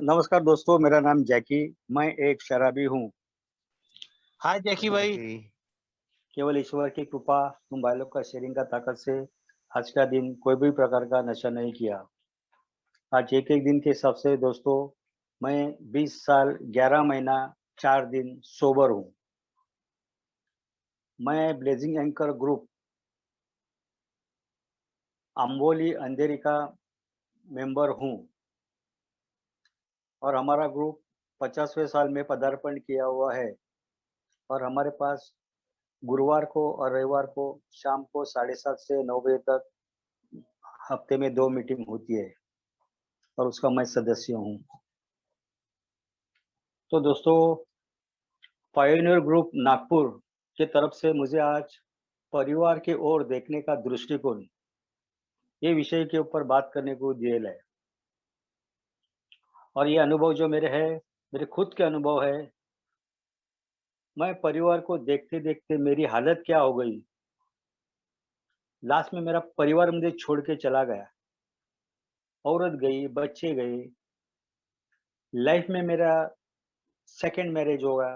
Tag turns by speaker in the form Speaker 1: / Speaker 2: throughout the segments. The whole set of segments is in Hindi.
Speaker 1: नमस्कार दोस्तों, मेरा नाम जैकी। मैं एक शराबी हूँ।
Speaker 2: हाय जैकी भाई।
Speaker 3: ओके।
Speaker 1: केवल ईश्वर की कृपा, तुम भाई लोग का शेयरिंग का ताकत से आज का दिन कोई भी प्रकार का नशा नहीं किया। आज एक-एक दिन के हिसाब से दोस्तों, मैं 20 साल, 11 महीना, 4 दिन सोबर हूँ। मैं ब्लेजिंग एंकर ग्रुप अम्बोली अंधेरी का मेंबर हूँ और हमारा ग्रुप 50वें साल में पदार्पण किया हुआ है और हमारे पास गुरुवार को और रविवार को शाम को 7:30 से 9 बजे तक हफ्ते में 2 मीटिंग होती है और उसका मैं सदस्य हूँ। तो दोस्तों, पायोनियर ग्रुप नागपुर की तरफ से मुझे आज परिवार की ओर देखने का दृष्टिकोण, ये विषय के ऊपर बात करने को दिया है। और ये अनुभव जो मेरे है, मेरे खुद के अनुभव है। मैं परिवार को देखते-देखते मेरी हालत क्या हो गई। लास्ट में मेरा परिवार मुझे छोड़ के चला गया। औरत गई, बच्चे गए। लाइफ में मेरा सेकंड मैरिज होगा,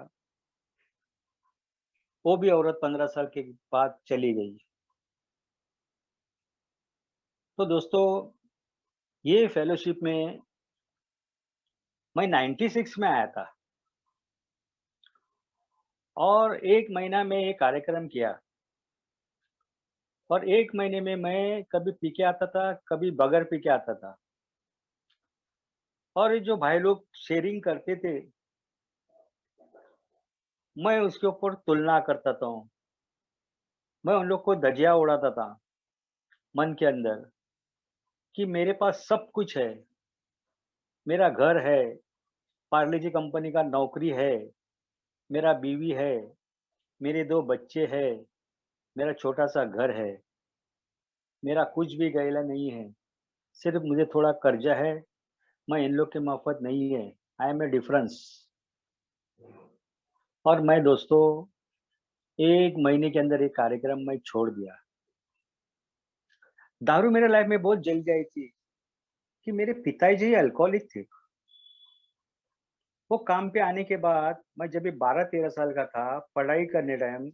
Speaker 1: वो भी औरत 15 साल के बाद चली गई। तो दोस्तों, ये फेलोशिप में मैं 96 में आया था और 1 महीना में ये कार्यक्रम किया और 1 महीने में मैं कभी पी के आता था, कभी बगैर पी के आता था। और ये जो भाई लोग शेयरिंग करते थे, मैं उसके ऊपर तुलना करता था। मैं उन लोग को धजिया उड़ाता था मन के अंदर कि मेरे पास सब कुछ है। मेरा घर है, पार्ले जी कंपनी का नौकरी है, मेरा बीवी है, मेरे 2 बच्चे हैं, मेरा छोटा-सा घर है, मेरा कुछ भी गैला नहीं है, सिर्फ़ मुझे थोड़ा कर्ज़ा है, मैं इन लोग के माफ़त नहीं है, आई एम अ डिफरेंस। और मैं दोस्तों 1 महीने के अंदर ये कार्यक्रम मैं छोड़ दिया। दारू मेरे लाइफ़ में बहुत जल्दी आई थी कि मेरे पिताजी ही अल्कोहलिक थे। वो काम पे आने के बाद मैं जब भी 12-13 साल का था, पढ़ाई करने टाइम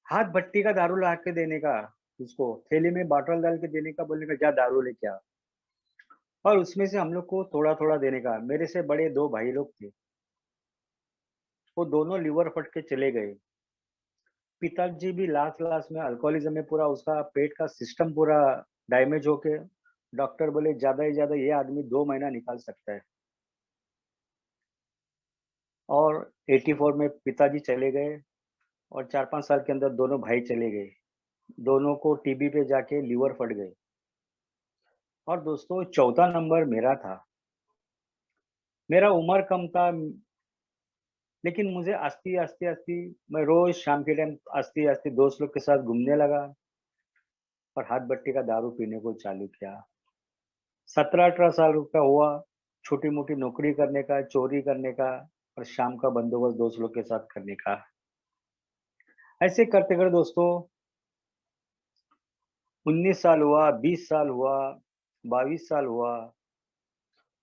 Speaker 1: हाथ भट्टी का दारू ला के देने का, उसको थैली में बॉटल डाल के देने का, बोलने का जा दारू लेके आ। और उसमें से हम लोग को थोड़ा-थोड़ा देने का। मेरे से बड़े 2 भाई लोग थे, वो दोनों लिवर फट के चले गए। पिताजी भी लास्ट-लास्ट में अल्कोहलिज़्म में पूरा उसका पेट का सिस्टम पूरा डैमेज होके डॉक्टर बोले ज़्यादा ही ज़्यादा ये आदमी 2 महीना निकाल सकता है। और 84 में पिताजी चले गए और 4-5 साल के अंदर दोनों भाई चले गए। दोनों को टीबी पे जाके लिवर फट गए। और दोस्तों चौथा नंबर मेरा था। मेरा उम्र कम था, लेकिन मुझे आस्ती-आस्ती मैं रोज़ शाम के टाइम आस्ती-आस्ती दोस्त लोग के साथ घूमने लगा और हाथ भट्टी का दारू पीने को चालू किया। 17-18 साल का हुआ, छोटी-मोटी नौकरी करने का, चोरी करने का और शाम का बंदोबस्त दोस्त लोग के साथ करने का। ऐसे करते-करते दोस्तों 19 साल हुआ, 20 साल हुआ, 22 साल हुआ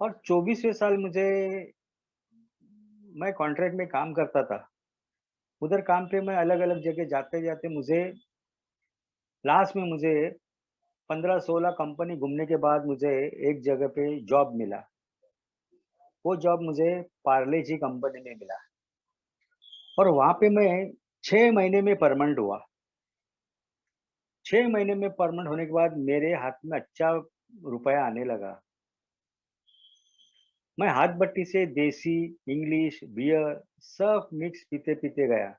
Speaker 1: और 24वें साल मैं कॉन्ट्रैक्ट में काम करता था। उधर काम पे मैं अलग-अलग जगह जाते-जाते मुझे 15-16 कंपनी घूमने के बाद मुझे एक जगह पे जॉब मिला। वो जॉब मुझे पार्ले जी कंपनी में मिला और वहाँ पे मैं 6 महीने में परमानेंट हुआ। 6 महीने में परमानेंट होने के बाद मेरे हाथ में अच्छा रुपया आने लगा। मैं हाथ भट्टी से देसी, इंग्लिश, बियर सब मिक्स पीते-पीते गया।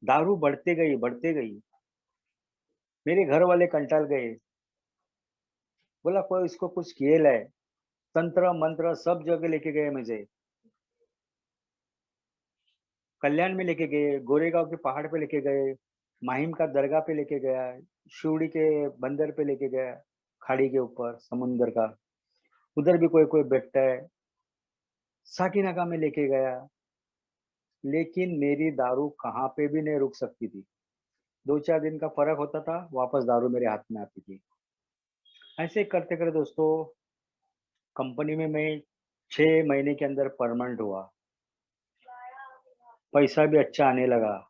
Speaker 1: दारू बढ़ते गई, बढ़ते गई। मेरे घर वाले कंटाल गए। बोला कोई इसको कुछ खेल है। तंत्र-मंत्र सब जगह लेके गए मुझे। कल्याण में लेके गए, गोरेगाँव के पहाड़ पे लेके गए, माहिम का दरगाह पे लेके गया, शिवड़ी के बंदर पे लेके गया, खाड़ी के ऊपर समुंदर का। उधर भी कोई-कोई बैठता है। साकीनाका में लेके गया, लेकिन मेरी दारू कहाँ पे भी नहीं रुक सकती थी। 2-4 दिन का फ़र्क होता था, वापस दारू मेरे हाथ में आती थी। ऐसे करते-करते दोस्तों कंपनी में मैं 6 महीने के अंदर परमानेंट हुआ, पैसा भी अच्छा आने लगा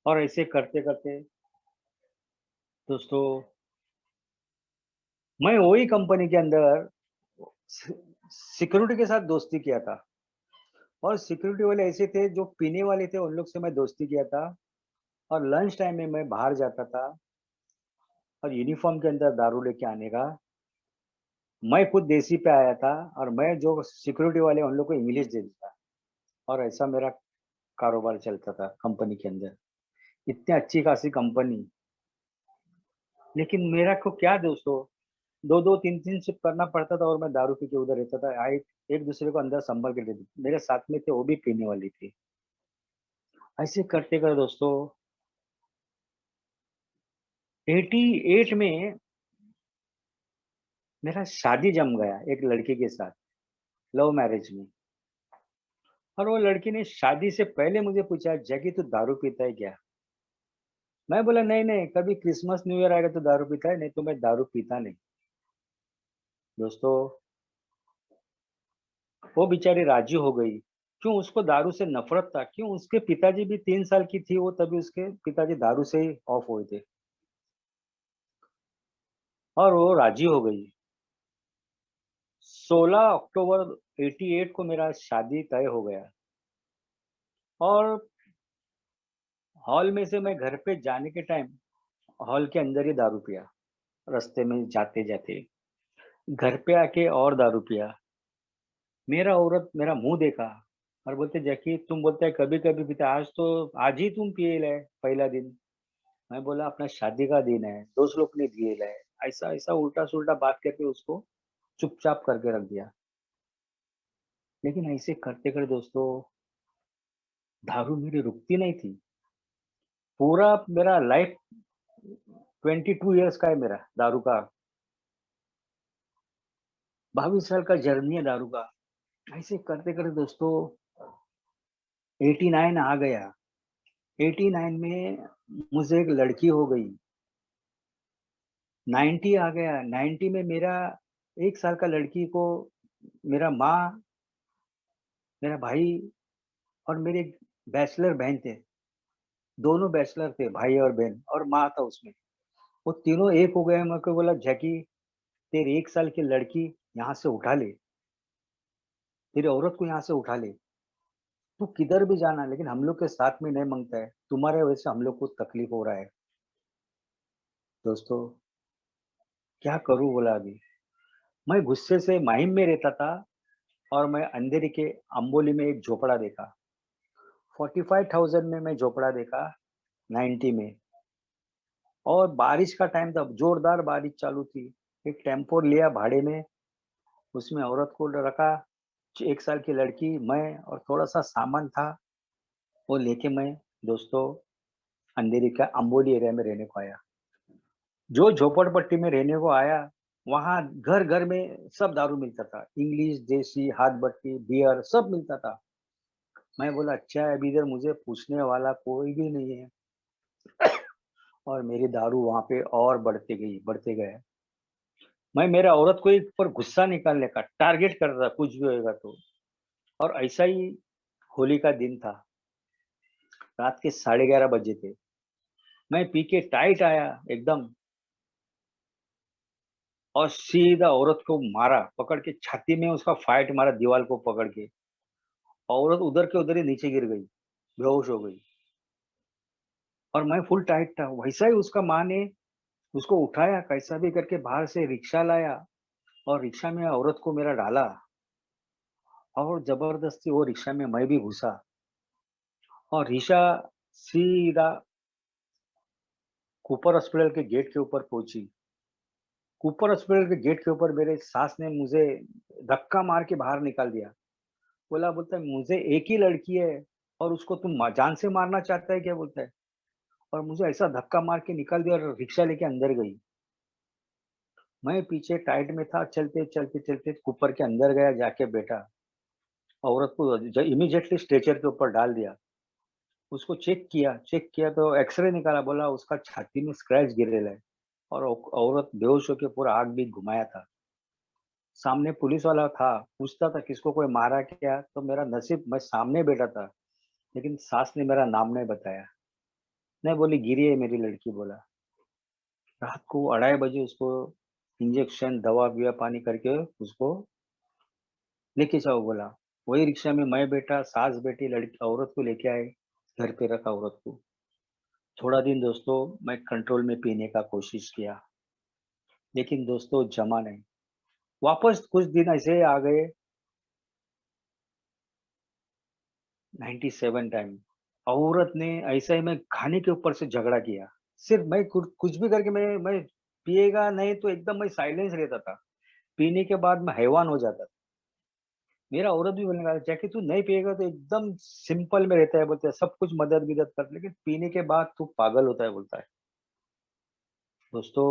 Speaker 1: और ऐसे करते-करते दोस्तों मैं वही कंपनी के अंदर सि सिक्योरिटी के साथ दोस्ती किया था और सिक्योरिटी वाले ऐसे थे जो पीने वाले थे, उन लोग से मैं दोस्ती किया था और लंच टाइम में मैं बाहर जाता था और यूनिफ़ॉर्म के अंदर दारू लेके आने का, मैं खुद देसी पे आया था और मैं जो सिक्योरिटी वाले उन लोग को इंग्लिश दे देता और ऐसा मेरा कारोबार चलता था कंपनी के अंदर। इतनी अच्छी खासी कंपनी, लेकिन मेरा को क्या दोस्तों 2-2 3-3 शिफ्ट करना पड़ता था और मैं दारू पी के उधर रहता था। एक-दूसरे को अंदर संभाल के रहते थे। मेरे साथ में थे वो भी पीने वाली थी। ऐसे करते-करते दोस्तों 88 में मेरा शादी जम गया एक लड़की के साथ, लव मैरिज में। और वो लड़की ने शादी से पहले मुझे पूछा, "जैकी तू दारू पीता है क्या?" मैं बोला, "नहीं, नहीं, कभी क्रिसमस न्यू ईयर आएगा तो दारू पीता है, नहीं तो मैं दारू पीता नहीं।" दोस्तों वो बेचारी राजी हो गई। क्यों उसको दारू से नफ़रत था, क्यों उसके पिताजी भी 3 साल की थी वो तभी उसके पिताजी दारू से ही ऑफ हुए थे और वो राजी हो गई। 16 अक्टूबर 88 को मेरा शादी तय हो गया और हॉल में से मैं घर पे जाने के टाइम हॉल के अंदर ही दारू पिया, रास्ते में जाते-जाते। घर पे आके और दारू पिया। मेरा औरत मेरा मुँह देखा और बोलते, "जैकी तुम बोलते है कभी-कभी पीता है, आज ही तुम पिए है पहला दिन।" मैं बोला अपना शादी का दिन है, दोस्त लोग ने दिए है। ऐसा-ऐसा उल्टा-सुल्टा बात करके उसको चुपचाप करके रख दिया। लेकिन ऐसे करते-करते दोस्तों दारू मेरी रुकती नहीं थी। पूरा मेरा लाइफ 22 इयर्स का है मेरा दारू का। 22 साल का जर्नी है दारू का। ऐसे करते-करते दोस्तों 89 आ गया। 89 में मुझे एक लड़की हो गई। 90 आ गया। 90 में मेरा 1 साल का लड़की को मेरा माँ, मेरा भाई और मेरे एक बैचलर बहन थे। दोनों बैचलर थे, भाई और बहन और माँ था उसमें। वो तीनों एक हो गए। मेरे को बोला, "जैकी तेरी 1 साल की लड़की यहाँ से उठा ले, तेरी औरत को यहाँ से उठा ले। तू किधर भी जाना लेकिन हम लोग के साथ में नहीं माँगता है। तुम्हारे वजह से हम लोग को तकलीफ हो रहा है।" दोस्तों क्या करूँ बोला अभी। मैं गुस्से से माहिम में रहता था और मैं अंधेरी के अंबोली में एक झोपड़ा देखा। 45,000 में मैं झोपड़ा देखा 90 में और बारिश का टाइम था, जोरदार बारिश चालू थी। एक टेम्पो लिया भाड़े में, उसमें औरत को रखा, 1 साल की लड़की, मैं और थोड़ा-सा सामान था, वो लेके मैं दोस्तों अंधेरी का अंबोली एरिया में रहने को आया। जो झोपड़पट्टी में रहने को आया, वहाँ घर-घर में सब दारू मिलता था। इंग्लिश, देसी, हाथ भट्टी, बियर सब मिलता था। मैं बोला अच्छा है अभी इधर मुझे पूछने वाला कोई भी नहीं है और मेरी दारू वहाँ पे और बढ़ते गए। मैं मेरा औरत को एक पर गुस्सा निकालने का टारगेट कर रहा था कुछ भी होएगा तो और ऐसा ही होली का दिन था। रात के 11:30 बजे थे। मैं पी के टाइट आया एकदम और सीधा औरत को मारा, पकड़ के छाती में उसका फाइट मारा दीवार को पकड़ के। औरत उधर के उधर ही नीचे गिर गई, बेहोश हो गई और मैं फुल टाइट था। वैसा ही उसका माँ ने उसको उठाया कैसा भी करके बाहर से रिक्शा लाया और रिक्शा में औरत को मेरा डाला और ज़बरदस्ती वो रिक्शा में मैं भी घुसा और रिक्शा सीधा कूपर हॉस्पिटल के गेट के ऊपर पहुँची। कूपर हॉस्पिटल के गेट के ऊपर मेरे सास ने मुझे धक्का मार के बाहर निकाल दिया। बोलता है, "मुझे एक ही लड़की है और उसको तुम जान से मारना चाहता है क्या?" बोलता है और मुझे ऐसा धक्का मार के निकाल दिया और रिक्शा लेके अंदर गई। मैं पीछे टाइट में था, चलते कूपर के अंदर गया, जाके बैठा। औरत को इमीडिएटली स्ट्रेचर के ऊपर डाल दिया। उसको चेक किया तो एक्स-रे निकाला, बोला उसका छाती में स्क्रैच गिरेला है और औरत बेहोश होके पूरा आग-बीग घुमाया था। सामने पुलिस वाला था, पूछता था किसको कोई मारा क्या, तो मेरा नसीब मैं सामने बैठा था, लेकिन सास ने मेरा नाम नहीं बताया। नहीं बोली गिरी है मेरी लड़की बोला। रात को 2:30 बजे उसको इंजेक्शन, दवा पानी करके उसको लेके जाओ बोला। वही रिक्शा में मैं बैठा, सास बैठी, लड़की औरत को लेके आए, घर पे रखा औरत को। थोड़ा दिन दोस्तों मैं कंट्रोल में पीने का कोशिश किया, लेकिन दोस्तों जमा नहीं। वापस कुछ दिन ऐसे ही आ गए, 97 टाइम। औरत ने ऐसा ही, मैं खाने के ऊपर से झगड़ा किया। सिर्फ मैं कुछ भी करके मैं पिएगा नहीं तो एकदम मैं साइलेंस रहता था। पीने के बाद मैं हैवान हो जाता था। मेरा औरत भी बोलने लगा, जैकी तू नहीं पिएगा तो एकदम सिंपल में रहता है, बोलते हैं सब कुछ मदद विदत कर, लेकिन पीने के बाद तू पागल होता है बोलता है। दोस्तों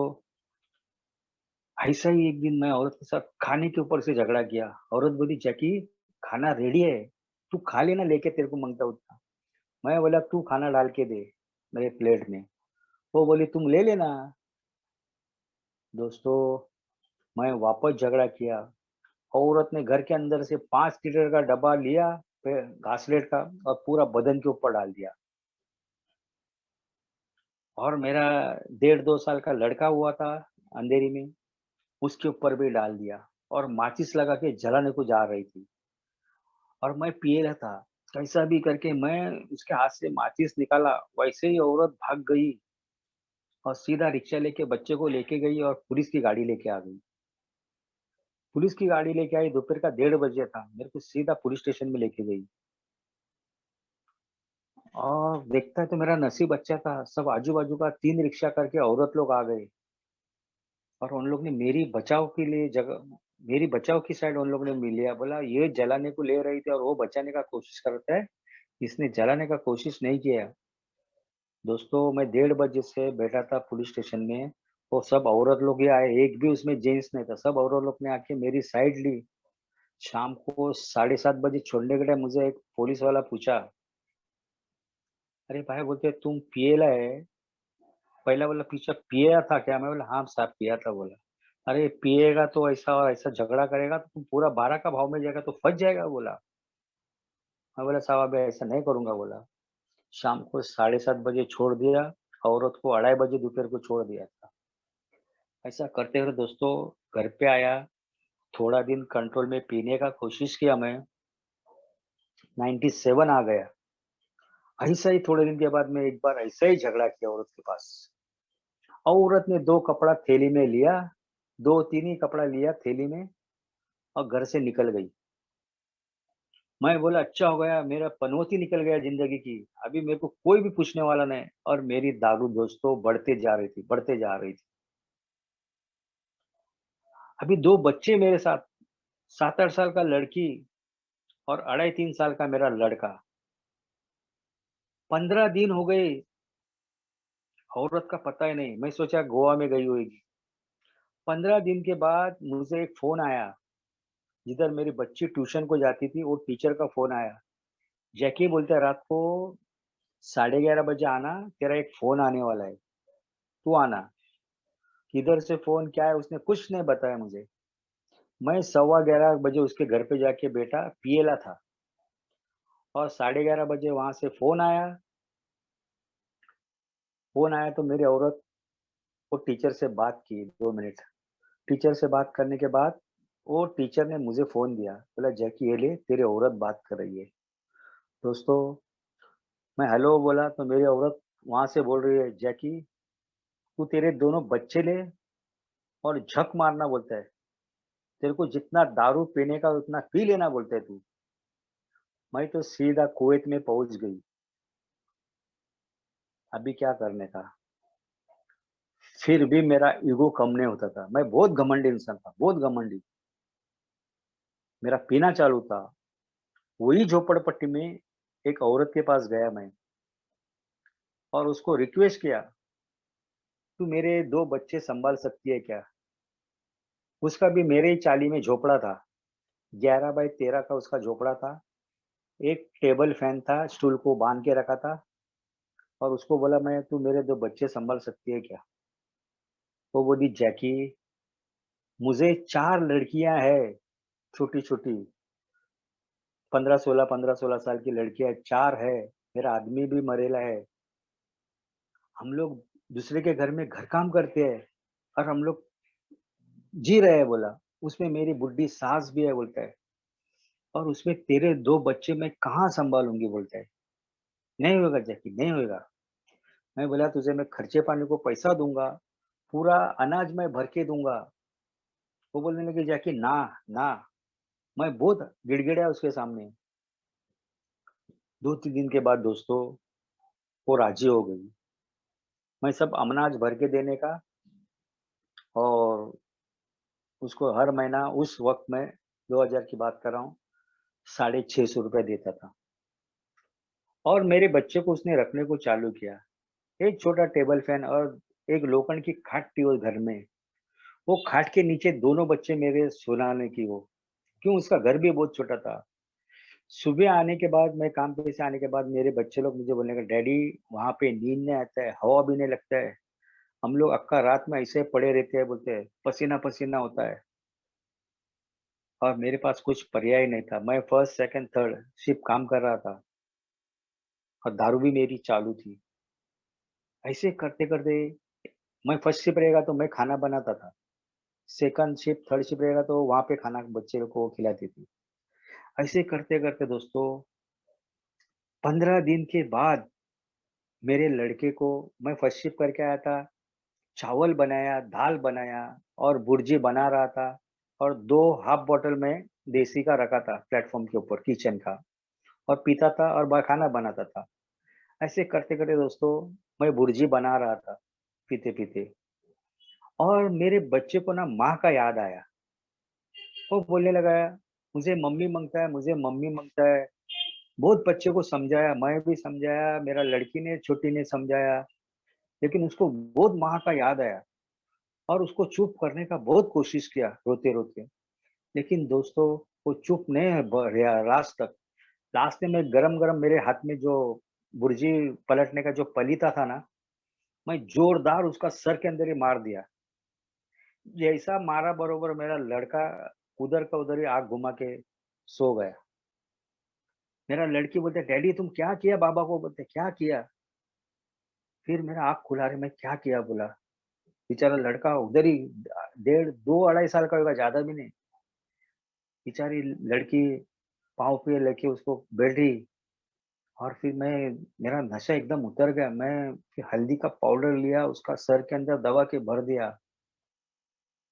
Speaker 1: ऐसा ही एक दिन मैं औरत के साथ खाने के ऊपर से झगड़ा किया। औरत बोली, जैकी खाना रेडी है, तू खा लेना, लेके तेरे को मांगता उतना। मैं बोला तू खाना डाल के दे मेरे प्लेट में। वो बोली तुम ले लेना। दोस्तों मैं वापस झगड़ा किया। औरत ने घर के अंदर से 5 लीटर का डब्बा लिया, घासलेट का, और पूरा बदन के ऊपर डाल दिया। और मेरा 1.5-2 साल का लड़का हुआ था अंधेरी में, उसके ऊपर भी डाल दिया। और माचिस लगा के जलाने को जा रही थी, और मैं पिए रहा था। कैसा भी करके मैं उसके हाथ से माचिस निकाला, वैसे ही औरत भाग गई और सीधा रिक्शा लेके बच्चे को लेके गई और पुलिस की गाड़ी लेके आ गई। पुलिस की गाड़ी लेके आई, दोपहर का 1:30 बजे था, मेरे को सीधा पुलिस स्टेशन में लेके गई। और देखता है तो मेरा नसीब अच्छा था, सब आजू बाजू का 3 रिक्शा करके औरत लोग आ गए, और उन लोग ने मेरी बचाव के लिए जगह, मेरी बचाव की साइड उन लोग ने मिल लिया। बोला ये जलाने को ले रही थी और वो बचाने का कोशिश करता है, इसने जलाने का कोशिश नहीं किया। दोस्तों मैं 1:30 बजे से बैठा था पुलिस स्टेशन में, वो सब औरत लोग ही आए, एक भी उसमें जेंट्स नहीं था, सब औरत लोग ने आके मेरी साइड ली। शाम को 7:30 बजे छोड़ने के टाइम मुझे एक पुलिस वाला पूछा, अरे भाई बोलते तुम पिएला है? पहला बोला पीछा पिया था क्या? मैं बोला हाँ साहब पिया था बोला। अरे पिएगा तो ऐसा और ऐसा झगड़ा करेगा तो तुम पूरा 12 का भाव में जाएगा तो फंस जाएगा बोला। मैं बोला साहब अभी ऐसा नहीं करूंगा बोला। शाम को 7:30 बजे छोड़ दिया, औरत को 2:30 बजे दोपहर को छोड़ दिया था। ऐसा करते हुए दोस्तों घर पे आया, थोड़ा दिन कंट्रोल में पीने का कोशिश किया मैं, 97 आ गया। ऐसा ही थोड़े दिन के बाद मैं एक बार ऐसा ही झगड़ा किया औरत के पास। औरत ने 2 कपड़ा थैली में लिया, 2-3 ही कपड़ा लिया थैली में, और घर से निकल गई। मैं बोला अच्छा हो गया, मेरा पनौती निकल गया जिंदगी की, अभी मेरे को कोई भी पूछने वाला नहीं। और मेरी दारू दोस्तों बढ़ते जा रही थी, बढ़ते जा रही थी। अभी 2 बच्चे मेरे साथ, 7-8 साल का लड़की और 2.5-3 साल का मेरा लड़का। 15 दिन हो गए, औरत का पता ही नहीं। मैं सोचा गोवा में गई होगी। 15 दिन के बाद मुझे एक फोन आया, जिधर मेरी बच्ची ट्यूशन को जाती थी, वो टीचर का फोन आया। जैकी बोलते हैं रात को 11:30 बजे आना, तेरा एक फोन आने वाला है, तू आना। किधर से फोन, क्या है, उसने कुछ नहीं बताया मुझे। मैं 11:15 बजे उसके घर पे जाके बैठा, पिएला था, और 11:30 बजे वहां से फोन आया। फोन आया तो मेरी औरत, वो टीचर से बात की 2 मिनट। टीचर से बात करने के बाद वो टीचर ने मुझे फोन दिया, बोला जैकी ये ले, तेरी औरत बात कर रही है। दोस्तों मैं हेलो बोला तो मेरी औरत वहां से बोल रही है, जैकी तू तेरे दोनों बच्चे ले और झक मारना बोलता है, तेरे को जितना दारू पीने का उतना पी लेना बोलता है तू। मैं तो सीधा कुवैत में पहुंच गई। अभी क्या करने का। फिर भी मेरा ईगो कम नहीं होता था, मैं बहुत घमंडी इंसान था, बहुत घमंडी। मेरा पीना चालू था। वही झोपड़पट्टी में एक औरत के पास गया मैं, और उसको रिक्वेस्ट किया, तू मेरे 2 बच्चे संभाल सकती है क्या? उसका भी मेरे ही चाली में झोपड़ा था, 11 बाई 13 का उसका झोपड़ा था। एक टेबल फैन था, स्टूल को बांध के रखा था, और उसको बोला मैं, तू मेरे 2 बच्चे संभाल सकती है क्या? वो बोली जैकी मुझे 4 लड़कियां है, छोटी छोटी, 15-16 साल की लड़कियां 4 है। मेरा आदमी भी मरेला है। हम लोग दूसरे के घर में घर काम करते हैं और हम लोग जी रहे हैं बोला। उसमें मेरी बुढ़ी सास भी है बोलता है। और उसमें तेरे 2 बच्चे मैं कहाँ संभालूंगी बोलता है। नहीं होगा जैकी, नहीं होगा। मैं बोला तुझे मैं खर्चे पानी को पैसा दूंगा, पूरा अनाज मैं भर के दूंगा। वो बोलने लगे जैकी ना, ना। मैं बहुत गिड़गिड़ाया उसके सामने। 2-3 दिन के बाद दोस्तों वो राजी हो गई। मैं सब अनाज भर के देने का और उसको हर महीना उस वक़्त में 2000 की बात कर रहा हूँ, ₹650 देता था। और मेरे बच्चे को उसने रखने को चालू किया। एक छोटा टेबल फैन और एक लोखंड की खाट थी उस घर में। वो खाट के नीचे दोनों बच्चे मेरे सुलाने की वो। क्यों उसका घर भी बहुत छोटा था। सुबह आने के बाद मैं काम पे से आने के बाद मेरे बच्चे लोग मुझे बोलने लगे, "डैडी वहाँ पे नींद नहीं आता है, हवा भी नहीं लगता है। हम लोग अक्का रात में ऐसे पड़े रहते हैं" बोलते हैं, "पसीना-पसीना होता है।" और मेरे पास कुछ पर्याय नहीं था। मैं फर्स्ट, सेकंड, थर्ड शिफ्ट काम कर रहा था और दारू भी मेरी चालू थी। ऐसे करते-करते मैं फर्स्ट शिफ्ट रहेगा तो मैं खाना बनाता था। सेकंड शिफ्ट, थर्ड शिफ्ट रहेगा तो वहाँ पे खाना बच्चे लोग को खिलाती थी। ऐसे करते-करते दोस्तों 15 दिन के बाद मेरे लड़के को मैं फर्स्ट शिफ्ट करके आया था, चावल बनाया, दाल बनाया और भुर्जी बना रहा था और 2 हाफ बॉटल में देसी का रखा था प्लेटफ़ॉर्म के ऊपर किचन का और पीता था और खाना बनाता था। ऐसे करते-करते दोस्तों मैं भुर्जी बना रहा था, पीते-पीते और मेरे बच्चे को ना माँ का याद आया। वो बोलने लगा, "मुझे मम्मी माँगता है, मुझे मम्मी माँगता है।" बहुत बच्चे को समझाया, मैं भी समझाया, मेरा लड़की ने छोटी ने समझाया, लेकिन उसको बहुत माँ का याद आया और उसको चुप करने का बहुत कोशिश किया रोते-रोते। लेकिन दोस्तों वो चुप नहीं रहा लास्ट तक। लास्ट में मैं गरम-गरम मेरे हाथ में जो भुर्जी पलटने का जो पलीता था ना, मैं जोरदार उसका सर के अंदर ही मार दिया। जैसा मारा बरोबर मेरा लड़का उधर का उधर ही आँख घुमा के सो गया। मेरा लड़की बोलते, "डैडी तुम क्या किया बाबा को?" बोलते, "क्या किया?" फिर मेरा आँख खुला, अरे मैं क्या किया बोला। बेचारा लड़का उधर ही डेढ़ 2 अढ़ाई साल का होगा, ज़्यादा भी नहीं। बेचारी लड़की पाँव पे लेके उसको बैठी और फिर मेरा नशा एकदम उतर गया। मैं फिर हल्दी का पाउडर लिया, उसका सर के अंदर दबा के भर दिया।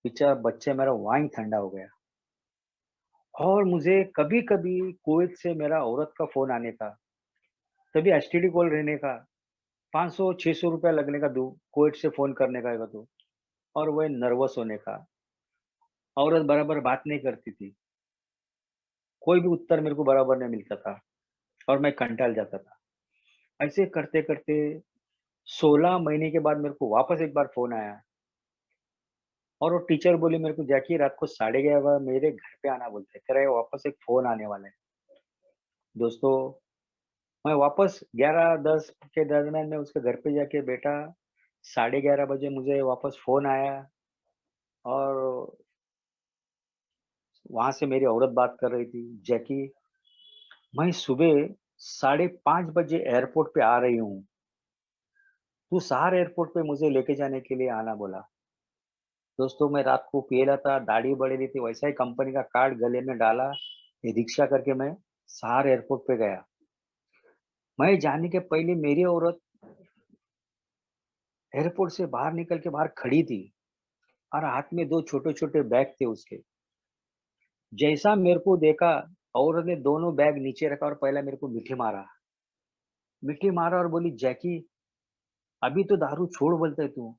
Speaker 1: बेचारा बच्चा मेरा वहाँ ही ठंडा हो गया। और मुझे कभी-कभी कुवैत से मेरा औरत का फ़ोन आने का, तभी एसटीडी कॉल रहने का, 500-600 रुपया लगने का दो कुवैत से फ़ोन करने का है तो और वह नर्वस होने का। औरत बराबर बात नहीं करती थी। कोई भी उत्तर मेरे को बराबर नहीं मिलता था और मैं कंटाल जाता था। ऐसे करते-करते 16 महीने के बाद मेरे को वापस एक बार फ़ोन आया और वो टीचर बोली मेरे को, "जैकी रात को 11:30 मेरे घर पे आना" बोलते, "तेरा ये वापस एक फ़ोन आने वाला है।" दोस्तों मैं वापस 11-10 के दरमियान में उसके घर पे जाके बैठा। 11:30 बजे मुझे वापस फ़ोन आया और वहाँ से मेरी औरत बात कर रही थी, "जैकी मैं सुबह 5:30 बजे एयरपोर्ट पे आ रही हूँ। तू सहार एयरपोर्ट पे मुझे लेके जाने के लिए आना" बोला। दोस्तों मैं रात को पियला था, दाढ़ी बढ़ रही थी, वैसा ही कंपनी का कार्ड गले में डाला, रिक्शा करके मैं सहार एयरपोर्ट पे गया। मैं जाने के पहले मेरी औरत एयरपोर्ट से बाहर निकल के बाहर खड़ी थी और हाथ में 2 छोटे-छोटे बैग थे उसके। जैसा मेरे को देखा, औरत ने दोनों बैग नीचे रखा और पहला मेरे को मीठी मारा। मीठी मारा और बोली, "जैकी अभी तो दारू छोड़ बोलते है तू।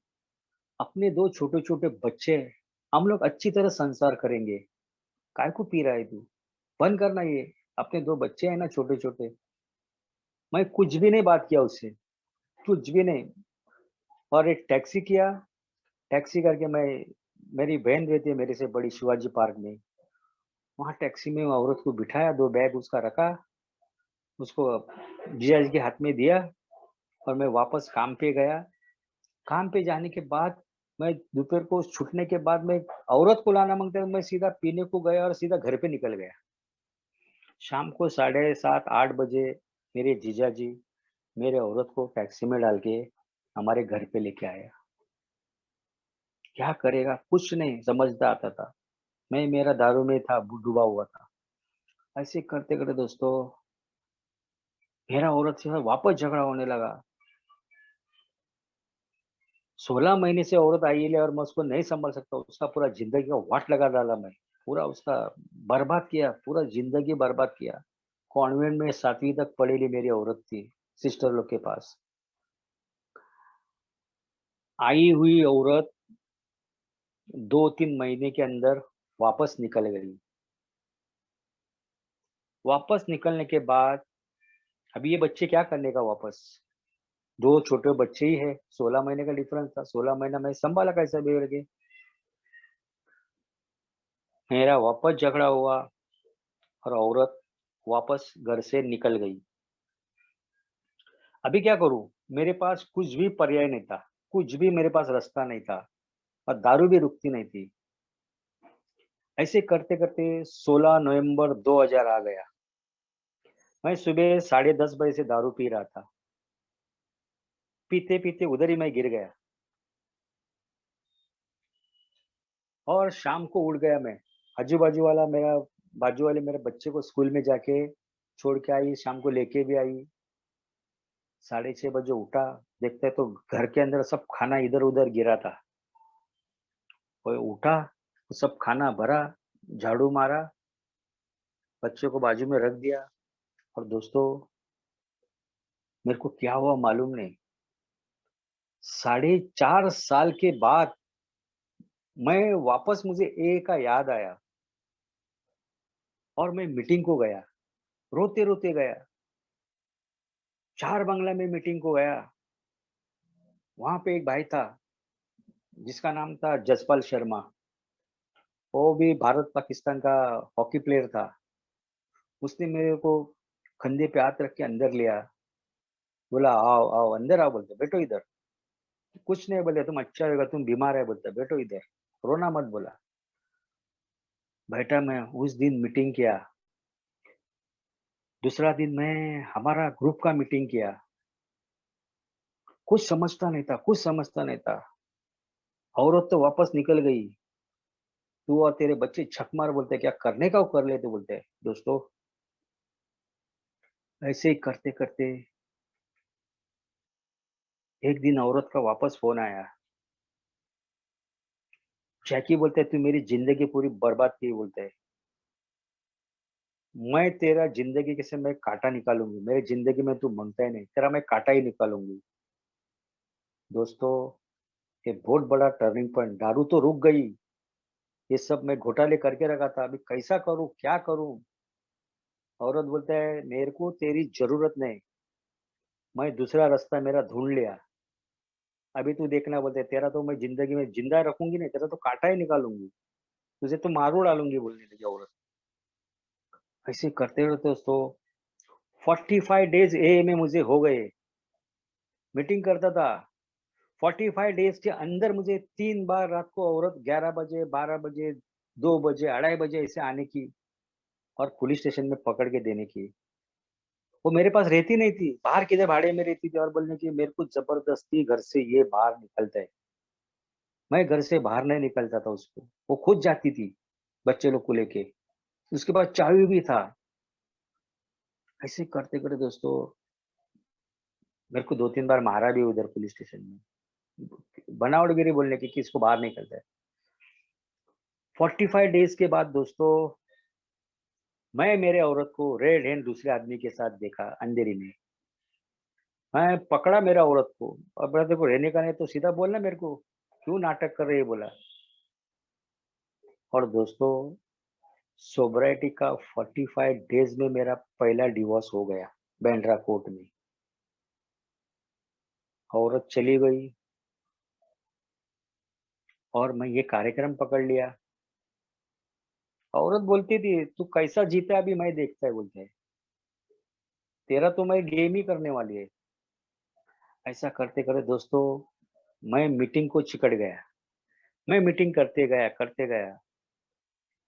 Speaker 1: अपने 2 छोटे-छोटे बच्चे हैं, हम लोग अच्छी तरह संसार करेंगे। काहे को पी रहा है तू? बंद करना ये। अपने 2 बच्चे हैं ना छोटे-छोटे।" मैं कुछ भी नहीं बात किया उससे, कुछ भी नहीं। और एक टैक्सी किया, टैक्सी करके मैं मेरी बहन रहती है मेरे से बड़ी शिवाजी पार्क में। वहाँ टैक्सी में औरत को बिठाया, 2 बैग उसका रखा, उसको जीजाजी के हाथ में दिया और मैं वापस काम पे गया। काम पे जाने के बाद मैं दोपहर को छूटने के बाद मैं औरत को लाना मांगता है, मैं सीधा पीने को गया और सीधा घर पे निकल गया। शाम को 7:30-8 बजे मेरे जीजाजी मेरे औरत को टैक्सी में डाल के हमारे घर पे लेके आया। क्या करेगा कुछ नहीं समझता आता था। मैं मेरा दारू में था, डूबा हुआ था। ऐसे करते करते दोस्तों मेरा औरत से वापस झगड़ा होने लगा। 16 महीने से औरत आई है और मैं उसको नहीं संभाल सकता। उसका पूरा जिंदगी का वाट लगा डाला मैं। पूरा उसका बर्बाद किया, पूरा जिंदगी बर्बाद किया। कॉन्वेंट में 7वीं तक पढ़ेली मेरी औरत थी, सिस्टर लोग के पास। आई हुई औरत 2-3 महीने के अंदर वापस निकल गई। वापस निकलने के बाद अभी ये बच्चे क्या करने का वापस? दो छोटे बच्चे ही है, 16 महीने का डिफरेंस था। 16 महीना मैं संभाला कैसे बिगड़ के। मेरा वापस झगड़ा हुआ और औरत वापस घर से निकल गई। अभी क्या करूं? मेरे पास कुछ भी पर्याय नहीं था, कुछ भी मेरे पास रास्ता नहीं था, और दारू भी रुकती नहीं थी। ऐसे करते करते 16 नवंबर 2000 आ गया। मैं सुबह 10:30 बजे से दारू पी रहा था। पीते पीते उधर ही मैं गिर गया और शाम को उठ गया मैं। आजू बाजू वाला मेरा बाजू वाले मेरे बच्चे को स्कूल में जाके छोड़ के आई, शाम को लेके भी आई। 6:30 बजे उठा, देखते तो घर के अंदर सब खाना इधर उधर गिरा था। कोई उठा तो सब खाना भरा, झाड़ू मारा, बच्चे को बाजू में रख दिया। और दोस्तों मेरे को क्या हुआ मालूम नहीं। 4.5 साल के बाद मैं वापस मुझे ए का याद आया और मैं मीटिंग को गया। रोते रोते गया। चार बंगला में मीटिंग को गया। वहां पे एक भाई था जिसका नाम था जसपाल शर्मा। वो भी भारत पाकिस्तान का हॉकी प्लेयर था। उसने मेरे को कंधे पे हाथ रख के अंदर लिया। बोला आओ आओ अंदर आओ, बोलते बैठो इधर। कुछ नहीं बोले, तुम अच्छा होगा, तुम बीमार है, बोलते बैठो इधर, रोना मत, बोला। बैठा मैं, उस दिन मीटिंग किया। दूसरा दिन मैं हमारा ग्रुप का मीटिंग किया। कुछ समझता नहीं था, कुछ समझता नहीं था। औरत तो वापस निकल गई। तू और तेरे बच्चे छक मार, बोलते क्या करने का वो कर लेते, बोलते दोस्तों। ऐसे ही करते करते एक दिन औरत का वापस फोन आया। जैकी, बोलते तू मेरी जिंदगी पूरी बर्बाद की, बोलते मैं तेरा जिंदगी के से मैं कांटा निकालूंगी। मेरी जिंदगी में तू मांगता ही नहीं, तेरा मैं कांटा ही निकालूंगी। दोस्तों ये बहुत बड़ा टर्निंग पॉइंट। दारू तो रुक गई, ये सब मैं घोटाले करके रखा था, अभी कैसा करूं, क्या करूं? औरत बोलता है मेरे को तेरी जरूरत नहीं, मैं दूसरा रास्ता मेरा ढूंढ लिया। अभी तू देखना, बोलते तेरा तो मैं जिंदगी में जिंदा रखूंगी नहीं, तेरा तो कांटा ही निकालूंगी, तुझे तो मारू डालूंगी, बोलने लगी औरत। ऐसे करते रहते दोस्तों 45 डेज ए में मुझे हो गए। मीटिंग करता था। 45 डेज के अंदर मुझे 3 बार रात को औरत 11 बजे, 12 बजे, 2 बजे, 2:30 बजे ऐसे आने की और पुलिस स्टेशन में पकड़ के देने की। वो मेरे पास रहती नहीं थी, बाहर किधर भाड़े में रहती थी, और बोलने की मेरे को जबरदस्ती घर से ये बाहर निकलता है। मैं घर से बाहर नहीं निकलता था उसको, वो खुद जाती थी बच्चे लोग को लेके। उसके पास चाबी भी था। ऐसे करते करते दोस्तों मेरे को 2-3 बार मारा भी उधर पुलिस स्टेशन में, बनावटगिरी बोलने की कि इसको बाहर निकलता है। 45 डेज के बाद दोस्तों मैं मेरे औरत को रेड हैंड दूसरे आदमी के साथ देखा अंधेरी में। मैं पकड़ा मेरा औरत को, और बोला देखो रहने का नहीं तो सीधा बोलना मेरे को, क्यों नाटक कर रही है, बोला। और दोस्तों सोब्राइटी का 45 डेज में मेरा पहला डिवोर्स हो गया बैंड्रा कोर्ट में। औरत चली गई और मैं ये कार्यक्रम पकड़ लिया। औरत बोलती थी तू कैसा जीता है अभी मैं देखता है, बोलते है तेरा तो मैं गेम ही करने वाली है। ऐसा करते करते दोस्तों मैं मीटिंग को चिकट गया। मैं मीटिंग करते गया।